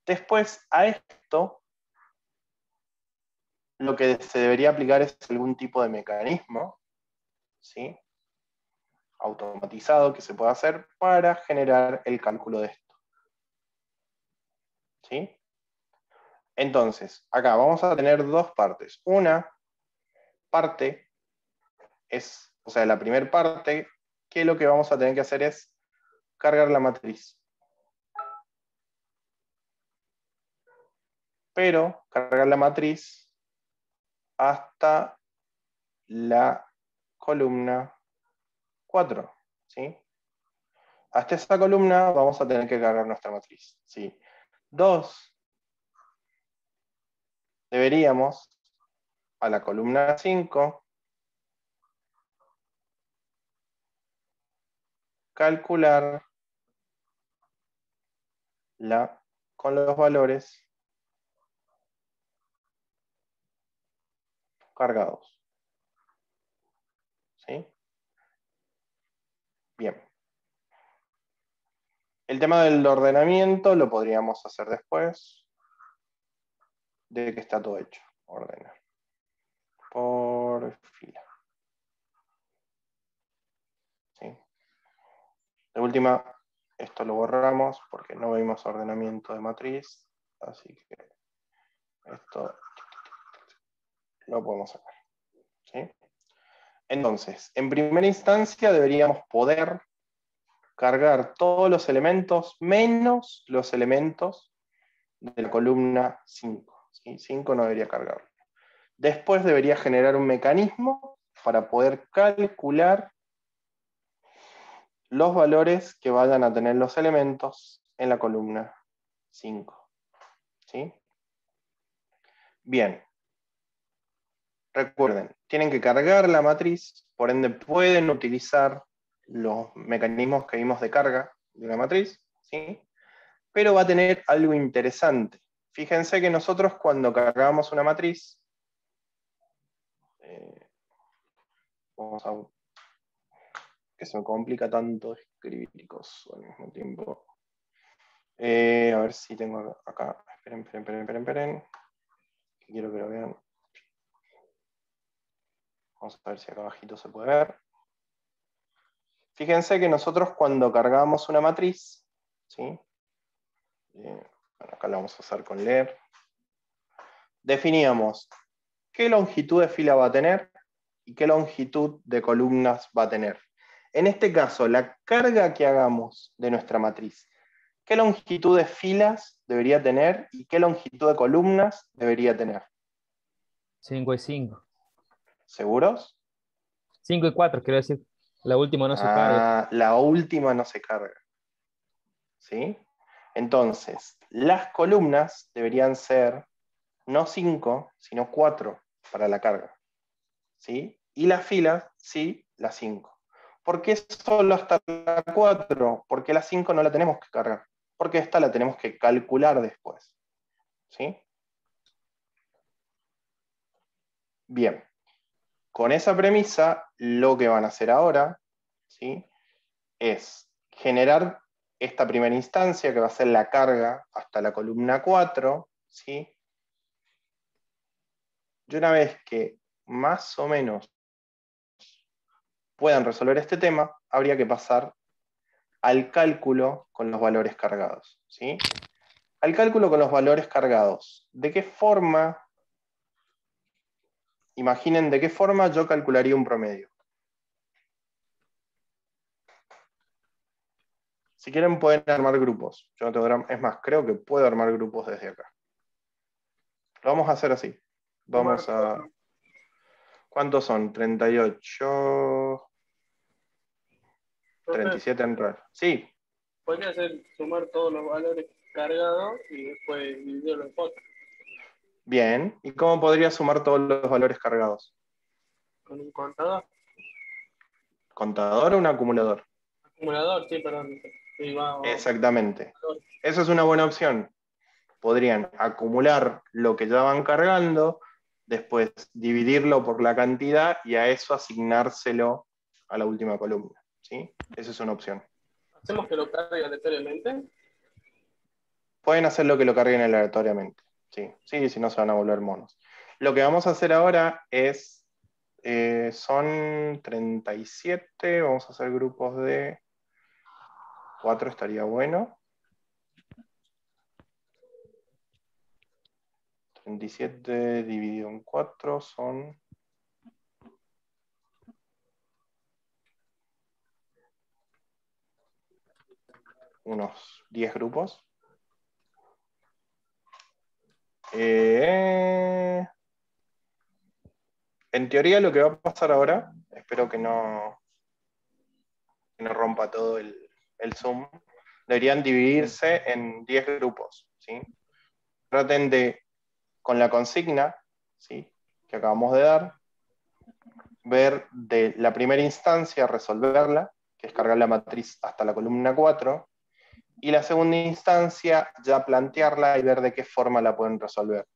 Después, a esto, lo que se debería aplicar es algún tipo de mecanismo, ¿sí? Automatizado que se pueda hacer para generar el cálculo de esto, ¿sí? Entonces, acá vamos a tener dos partes. Una parte es o sea, la primera parte, que lo que vamos a tener que hacer es cargar la matriz. Pero cargar la matriz hasta la columna 4, ¿sí? Hasta esa columna vamos a tener que cargar nuestra matriz, ¿sí? 2, deberíamos a la columna 5 calcular con los valores cargados, ¿sí? Bien. El tema del ordenamiento lo podríamos hacer después de que está todo hecho. Ordenar por fila. ¿Sí? De última, esto lo borramos porque no vimos ordenamiento de matriz, así que esto lo podemos sacar. ¿Sí? Entonces, en primera instancia deberíamos poder cargar todos los elementos menos los elementos de la columna 5. ¿Sí? 5 no debería cargarlo. Después debería generar un mecanismo para poder calcular los valores que vayan a tener los elementos en la columna 5. ¿Sí? Bien. Recuerden, tienen que cargar la matriz, por ende pueden utilizar los mecanismos que vimos de carga de una matriz, ¿sí? Pero va a tener algo interesante. Fíjense que nosotros cuando cargamos una matriz, vamos a... que se me complica tanto escribir cosas al mismo tiempo. A ver si tengo acá. Esperen. Quiero que lo vean. Vamos a ver si acá abajito se puede ver. Fíjense que nosotros cuando cargamos una matriz, ¿sí? Bueno, acá lo vamos a hacer con leer. Definíamos qué longitud de fila va a tener y qué longitud de columnas va a tener. En este caso, la carga que hagamos de nuestra matriz, ¿qué longitud de filas debería tener y qué longitud de columnas debería tener? 5 y 5. ¿Seguros? 5 y 4, quiero decir. La última no se carga. La última no se carga. ¿Sí? Entonces, las columnas deberían ser no 5, sino 4 para la carga. ¿Sí? Y las filas, sí, las 5. ¿Por qué solo hasta la 4? Porque la 5 no la tenemos que cargar. Porque esta la tenemos que calcular después. ¿Sí? Bien. Con esa premisa, lo que van a hacer ahora, ¿sí? Es generar esta primera instancia, que va a ser la carga hasta la columna 4, ¿sí? Y una vez que más o menos puedan resolver este tema, habría que pasar al cálculo con los valores cargados, ¿sí? Al cálculo con los valores cargados. ¿De qué forma? Imaginen de qué forma yo calcularía un promedio. Si quieren pueden armar grupos. Yo no tengo, es más, creo que puedo armar grupos desde acá. Lo vamos a hacer así. Vamos a... ¿Cuántos son? 38... 37 en real. Sí. Podría hacer sumar todos los valores cargados y después dividirlo en 4. Bien. ¿Y cómo podría sumar todos los valores cargados? Con un contador. ¿Contador o un acumulador? Acumulador, sí, perdón. Sí, Exactamente. Esa es una buena opción. Podrían acumular lo que ya van cargando, después dividirlo por la cantidad y a eso asignárselo a la última columna. ¿Sí? Esa es una opción. ¿Hacemos que lo cargue aleatoriamente? Pueden hacer lo que lo carguen aleatoriamente. Sí, sí, si no se van a volver monos. Lo que vamos a hacer ahora es, son 37, vamos a hacer grupos de 4, estaría bueno. 37 dividido en 4 son unos 10 grupos. En teoría lo que va a pasar ahora, espero que no rompa todo el Zoom, deberían dividirse en 10 grupos, ¿sí? Traten de, con la consigna, ¿sí?, que acabamos de dar, ver de la primera instancia, resolverla, que es cargar la matriz hasta la columna 4, y la segunda instancia ya plantearla y ver de qué forma la pueden resolver.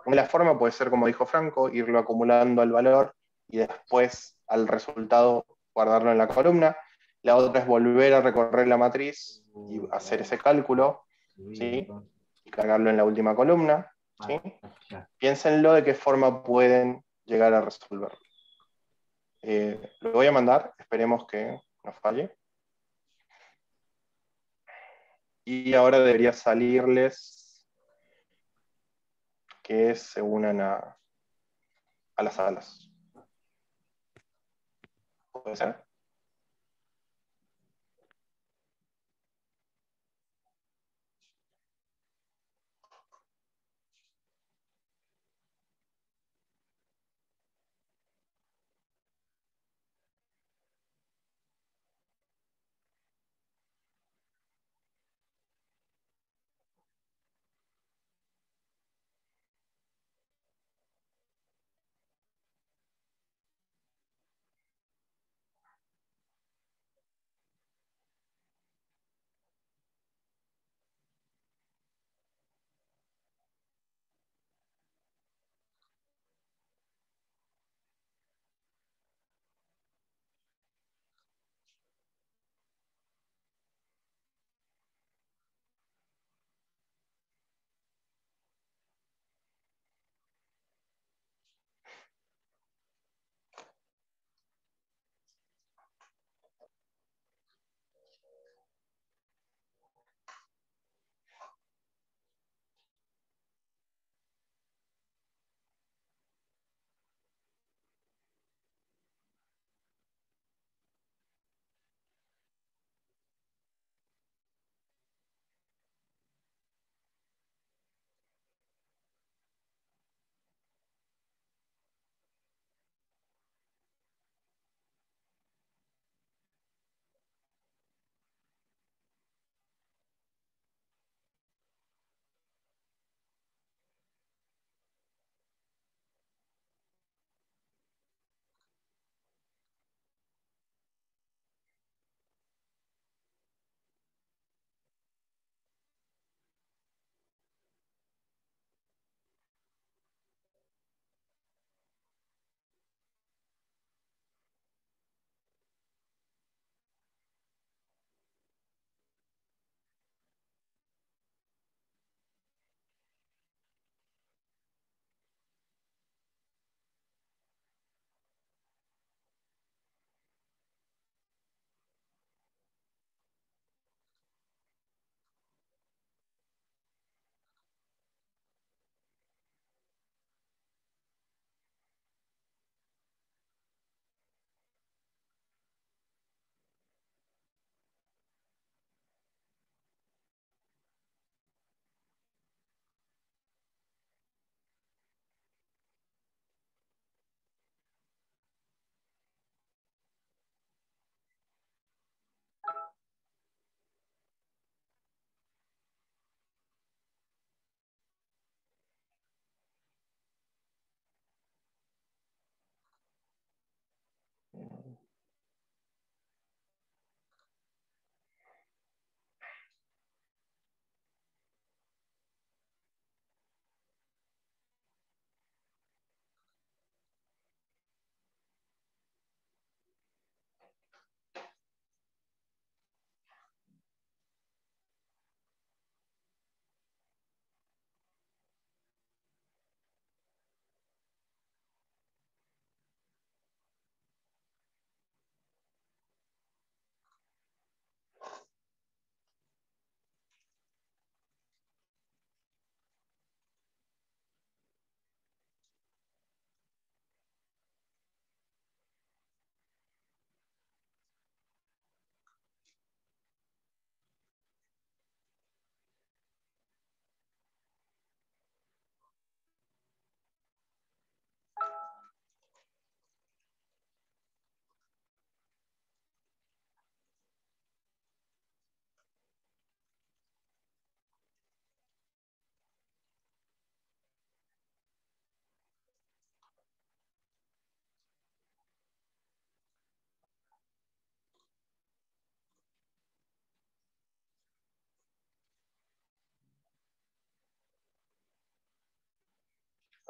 Una forma puede ser, como dijo Franco, irlo acumulando al valor y después al resultado guardarlo en la columna. La otra es volver a recorrer la matriz y hacer ese cálculo, ¿sí?, y cargarlo en la última columna, ¿sí? Piénsenlo de qué forma pueden llegar a resolverlo. Lo voy a mandar, esperemos que no falle. Y ahora debería salirles que se unan a las salas. ¿Puede ser?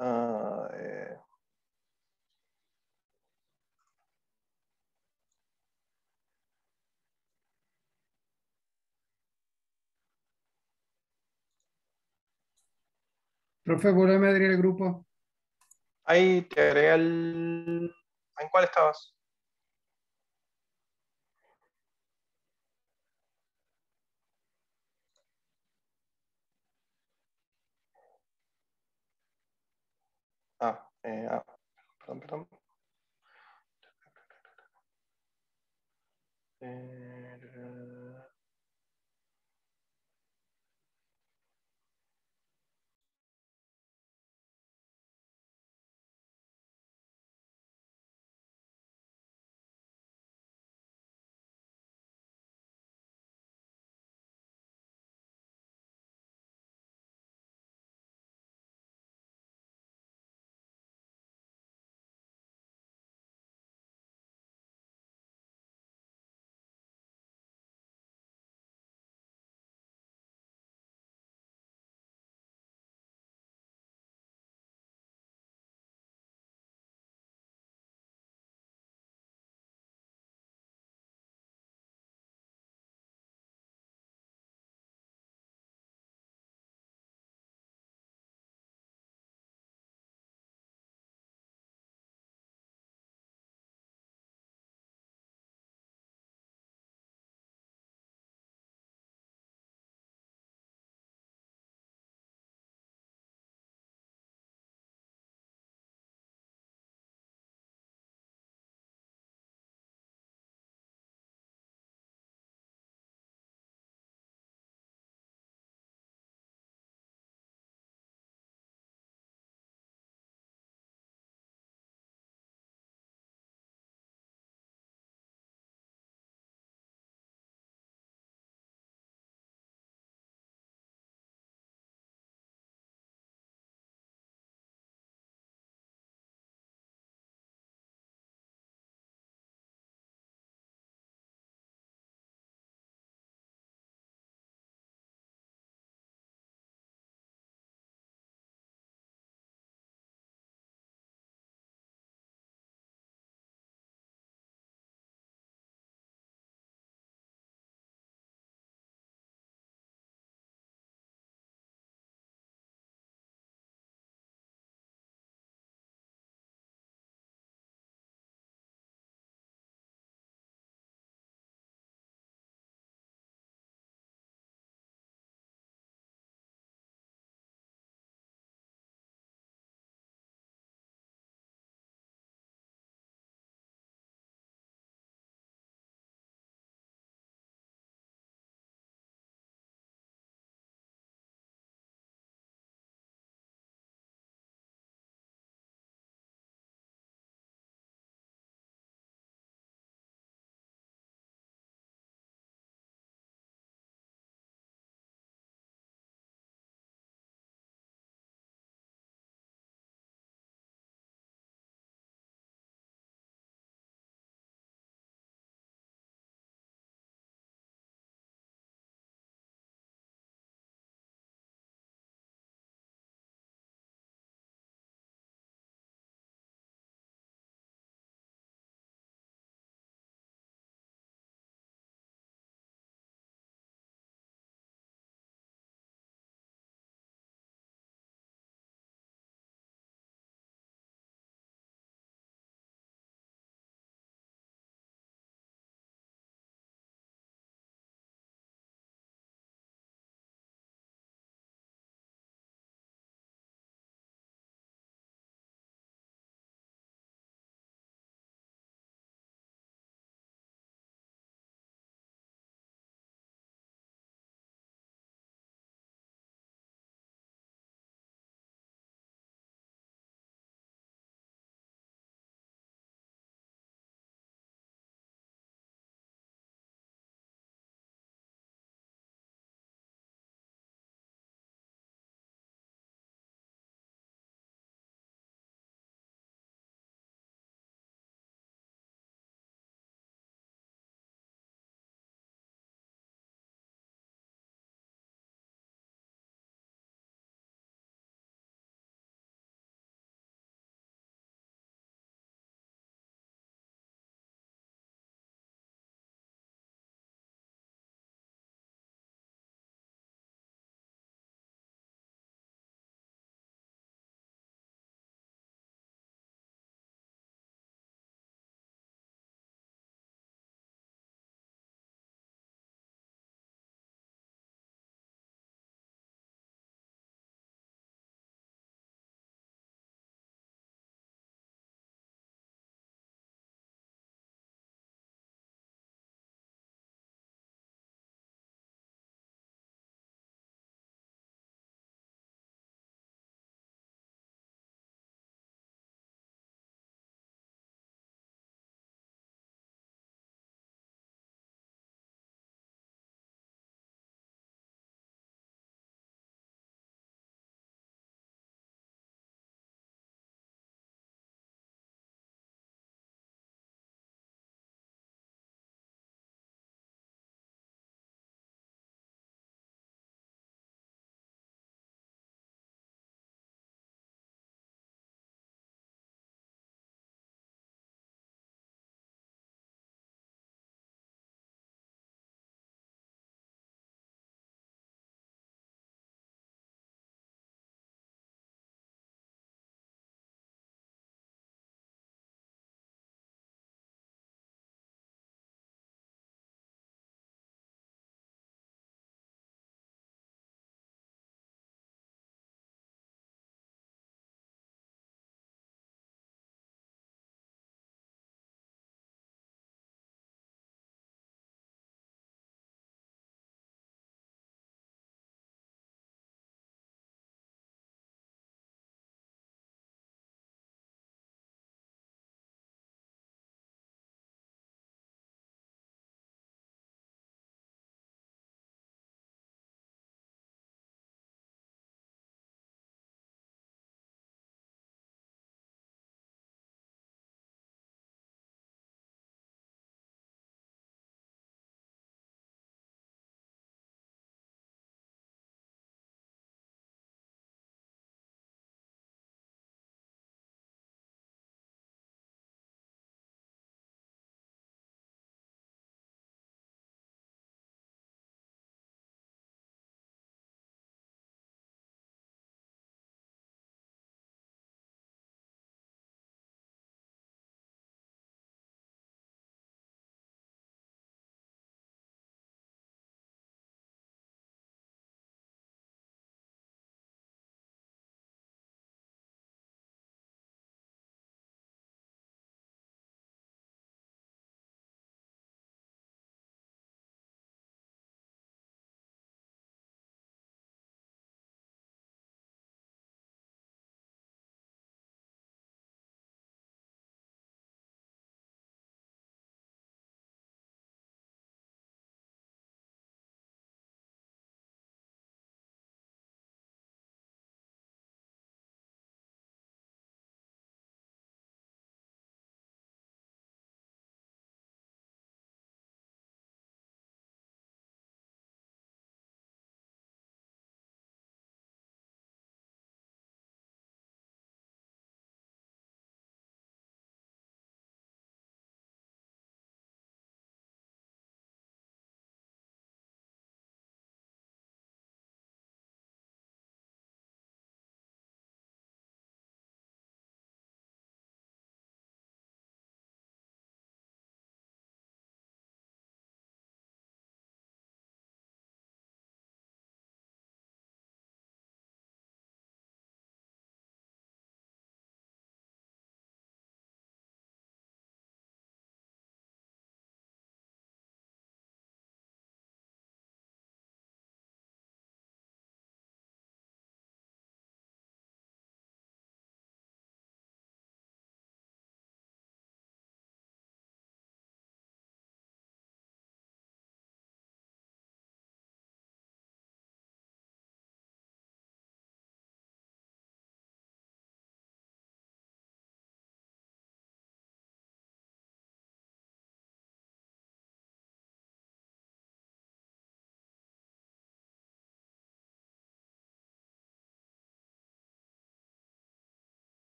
Ah, eh, Profe, volveme a abrir el grupo. ahí te agregué el... ¿En cuál estabas? Perdón, perdón. Eh,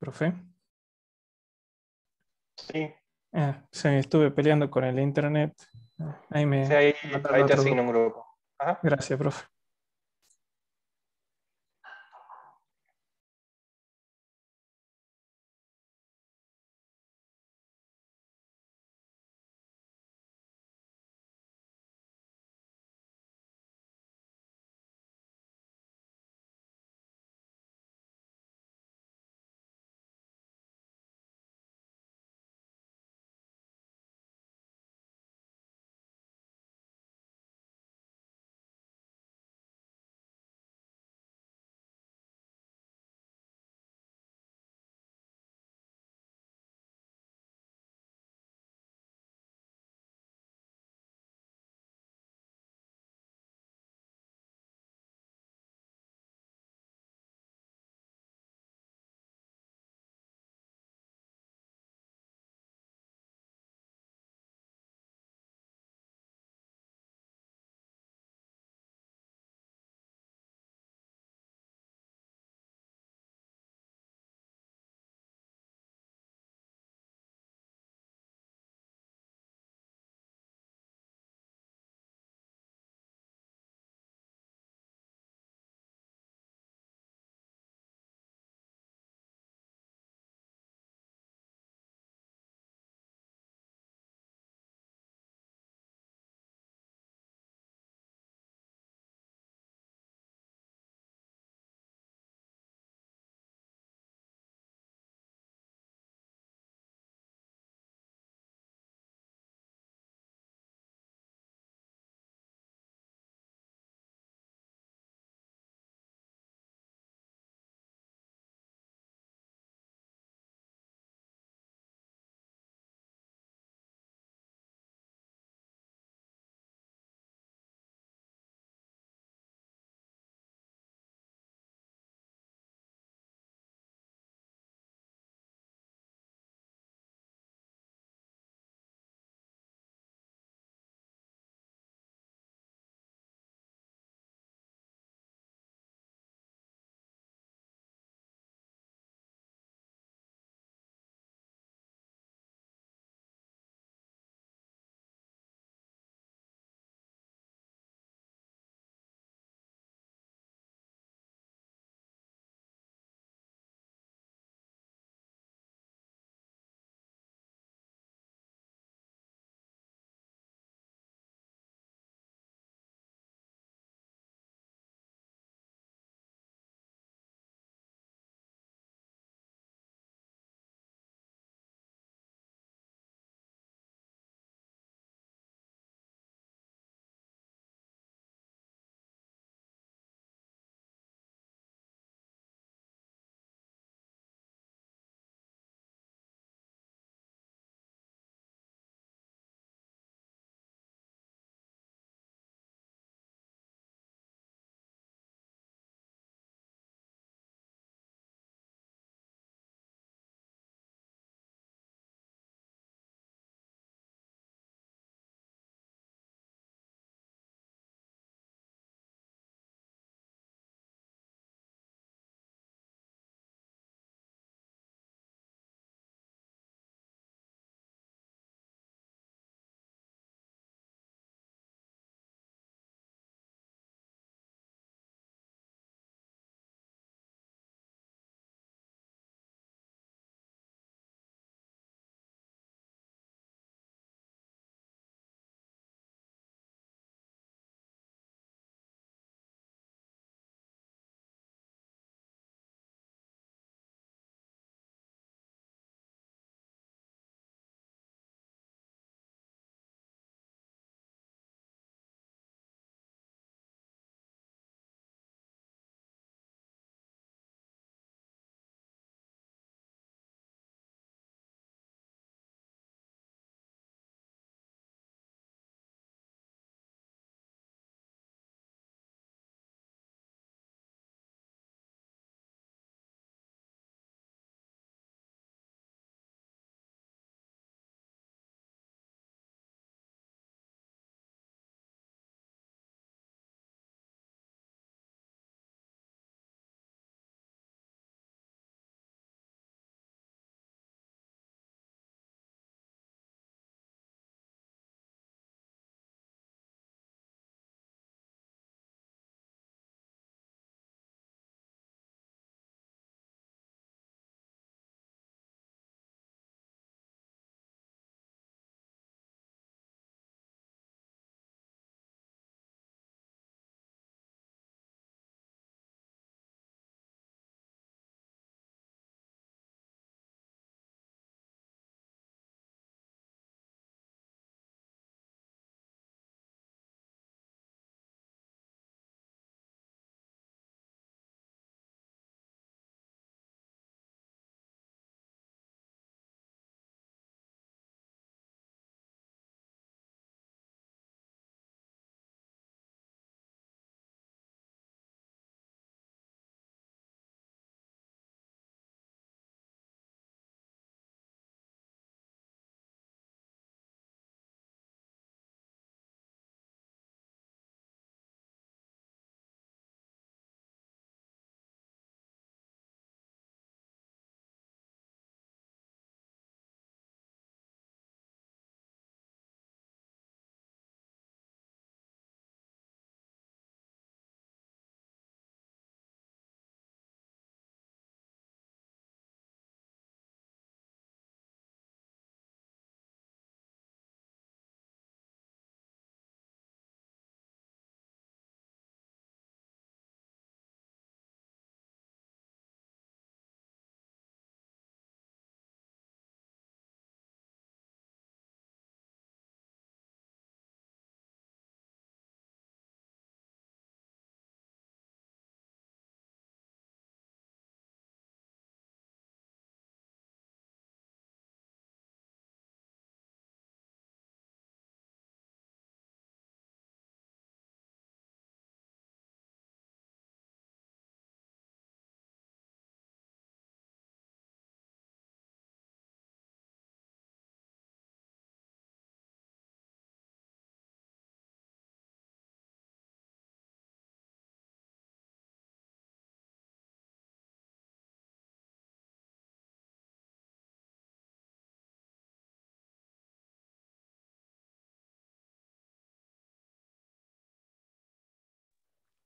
Profe. Sí, Sí, estuve peleando con el internet. Ahí me sí, ahí, mandaron ahí te otro asigno un grupo. grupo. Ajá. Gracias, profe.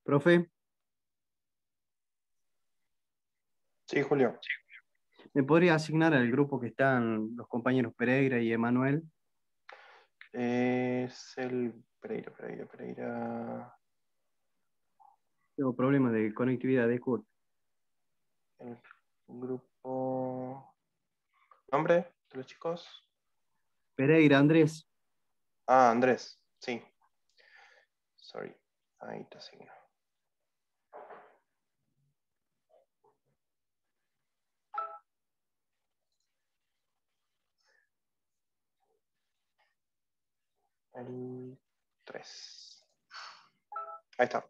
Profe, Sí, Julio. ¿me podría asignar al grupo que están los compañeros Pereira y Emanuel? Es el Pereira. Tengo problemas de conectividad de CUT. El grupo. ¿Nombre de los chicos? Pereira, Andrés. Ah, Andrés. Sí. Sorry. Ahí te asigno. El 3. Ahí está.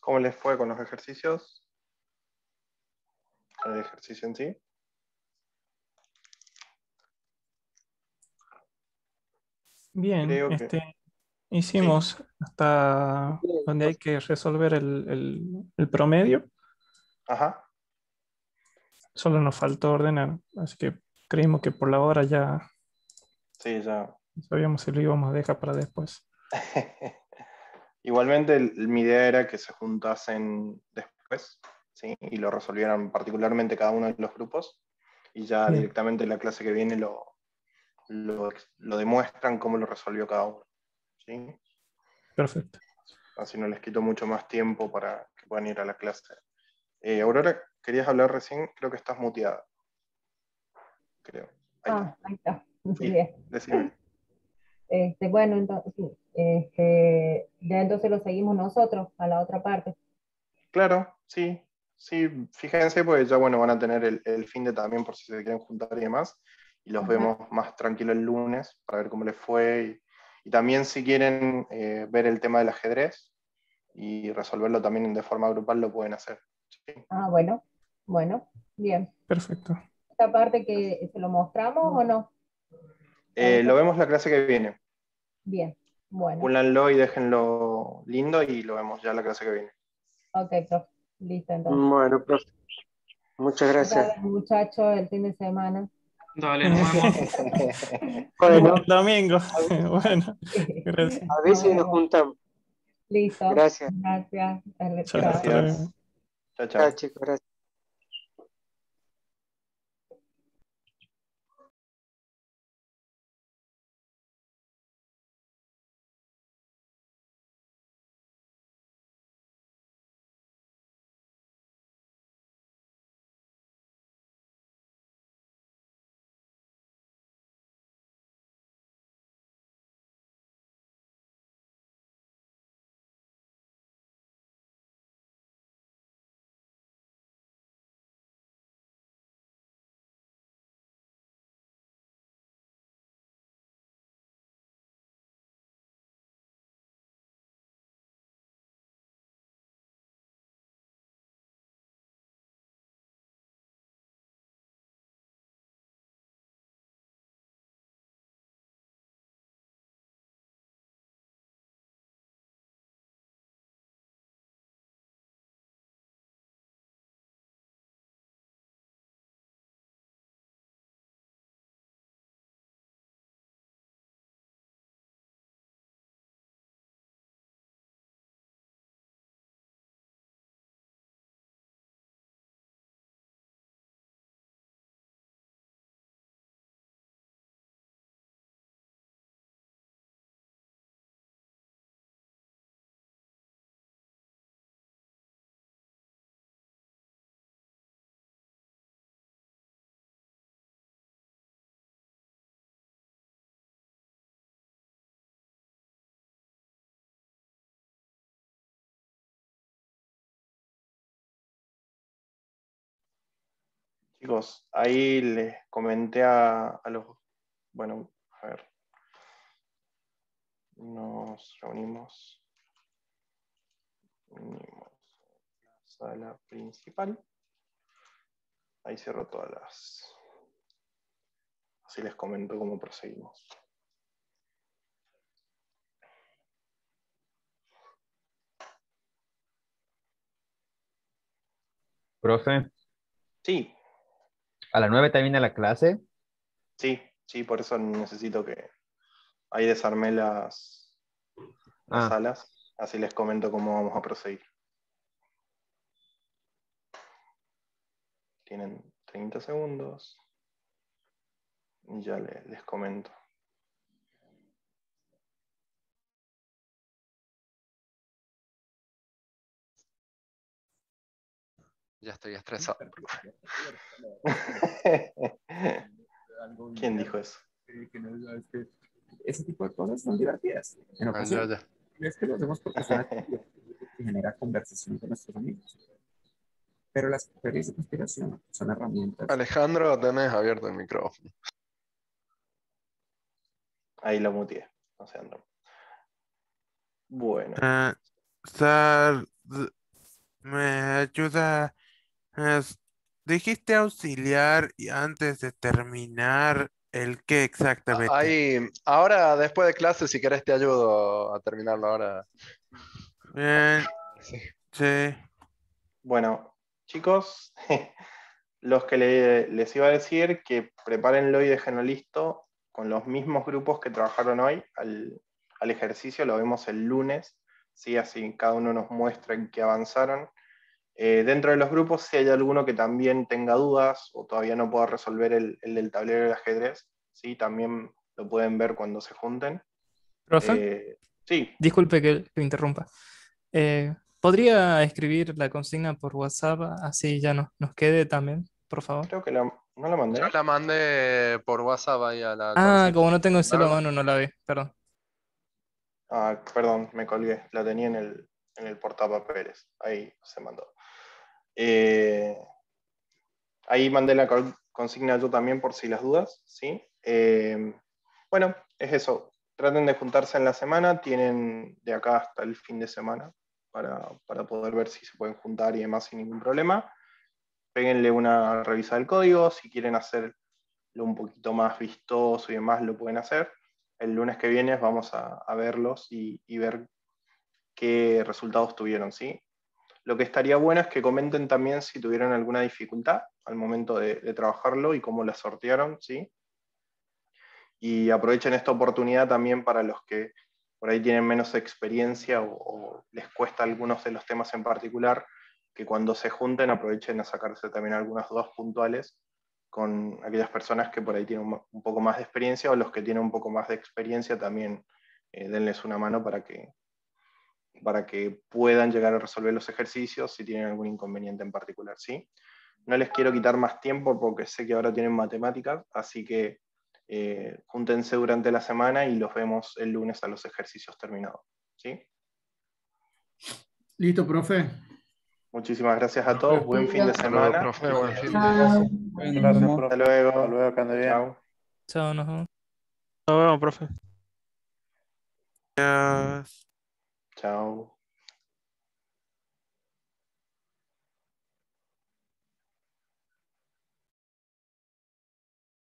¿Cómo les fue con los ejercicios? Con el ejercicio en sí. Bien, Creo que hicimos hasta donde hay que resolver el promedio. Ajá. Solo nos faltó ordenar, así que creímos que por la hora ya Sí, ya. sabíamos si lo íbamos a dejar para después. Igualmente, mi idea era que se juntasen después, ¿sí? Y lo resolvieran particularmente cada uno de los grupos, y ya Bien. directamente en la clase que viene lo demuestran cómo lo resolvió cada uno, ¿sí? Perfecto. Así no les quito mucho más tiempo para que puedan ir a la clase. Aurora, querías hablar recién, creo que estás muteada. Creo. Ahí está. Sí, Bien. decime. Bueno, entonces, ya entonces lo seguimos nosotros a la otra parte. Claro, sí, sí, fíjense, pues ya bueno, van a tener el fin de también por si se quieren juntar y demás, y los Ajá. vemos más tranquilo el lunes para ver cómo les fue, y también si quieren ver el tema del ajedrez y resolverlo también de forma grupal, lo pueden hacer. ¿Sí? Bueno, bien. Perfecto. ¿Esta parte que se lo mostramos o no? Lo vemos la clase que viene. Bien, bueno. Púlanlo y déjenlo lindo y lo vemos ya la clase que viene. Ok, profe. Listo, entonces. Bueno, profe, muchas gracias. Dale, muchachos, el fin de semana. Dale, nos vemos. Bueno, El domingo. Bueno, gracias. a ver si nos juntamos. Listo. Gracias. Gracias. Chao, Chao. hasta luego. Gracias. Chao, Chao, chao. chicos, gracias. Chicos, ahí les comenté a los... Bueno, a ver. Nos reunimos en la sala principal. Ahí cierro todas las... Así les comento cómo proseguimos. Profe, Sí, ¿a las 9 termina la clase? sí, por eso necesito que... Ahí desarmé las Ah, salas. Así les comento cómo vamos a proseguir. Tienen 30 segundos. Y ya les comento. Ya estoy estresado. ¿Quién dijo eso? Ese tipo de cosas son divertidas. En Ah, ya, ocasiones, ya. es que lo hacemos porque es una actividad que genera conversación con nuestros amigos. Pero las teorías de conspiración son herramientas. Alejandro, tenés abierto el micrófono. Ahí lo muteé. No sé, Andrés. Bueno. Sar, Me ayuda. es- Dijiste auxiliar y antes de terminar, ¿el qué exactamente? Ahí, ahora después de clase, si querés te ayudo a terminarlo ahora. Bien, Sí. sí. Bueno, chicos, los que les iba a decir que prepárenlo y déjenlo listo con los mismos grupos que trabajaron hoy al ejercicio, lo vemos el lunes, ¿sí? Así cada uno nos muestra en qué avanzaron. Dentro de los grupos, si hay alguno que también tenga dudas o todavía no pueda resolver el del tablero del ajedrez, ¿sí? También lo pueden ver cuando se junten. Profe, Sí, disculpe que interrumpa. ¿Podría escribir la consigna por WhatsApp? Así ya nos quede también, por favor. creo que no la mandé. Yo la mandé por WhatsApp ahí a la Ah, consigna. como no tengo el La celo a verdad, mano, no la vi, perdón. Ah, perdón, me colgué. La tenía en el portapapeles. Ahí se mandó. Ahí mandé la consigna yo también por si las dudas, ¿sí? Bueno, es eso. Traten de juntarse en la semana. Tienen de acá hasta el fin de semana para poder ver si se pueden juntar y demás sin ningún problema. Péguenle una revisada del código. Si quieren hacerlo un poquito más vistoso y demás, lo pueden hacer. El lunes que viene vamos a verlos y ver qué resultados tuvieron, ¿sí? Lo que estaría bueno es que comenten también si tuvieron alguna dificultad al momento de trabajarlo y cómo la sortearon, ¿sí? Y aprovechen esta oportunidad también para los que por ahí tienen menos experiencia o les cuesta algunos de los temas en particular, que cuando se junten aprovechen a sacarse también algunas dudas puntuales con aquellas personas que por ahí tienen un poco más de experiencia o los que tienen un poco más de experiencia también denles una mano para que puedan llegar a resolver los ejercicios si tienen algún inconveniente en particular, ¿sí? No les quiero quitar más tiempo porque sé que ahora tienen matemáticas, así que júntense durante la semana y los vemos el lunes a los ejercicios terminados, ¿sí? Listo, profe. Muchísimas gracias a todos, buen fin de hasta luego, semana. profe, buen fin de. Gracias, Hasta profe. luego. Hasta luego, que ande bien. Chao. Chao, nos vemos. Nos vemos, profe. Adiós. Chao.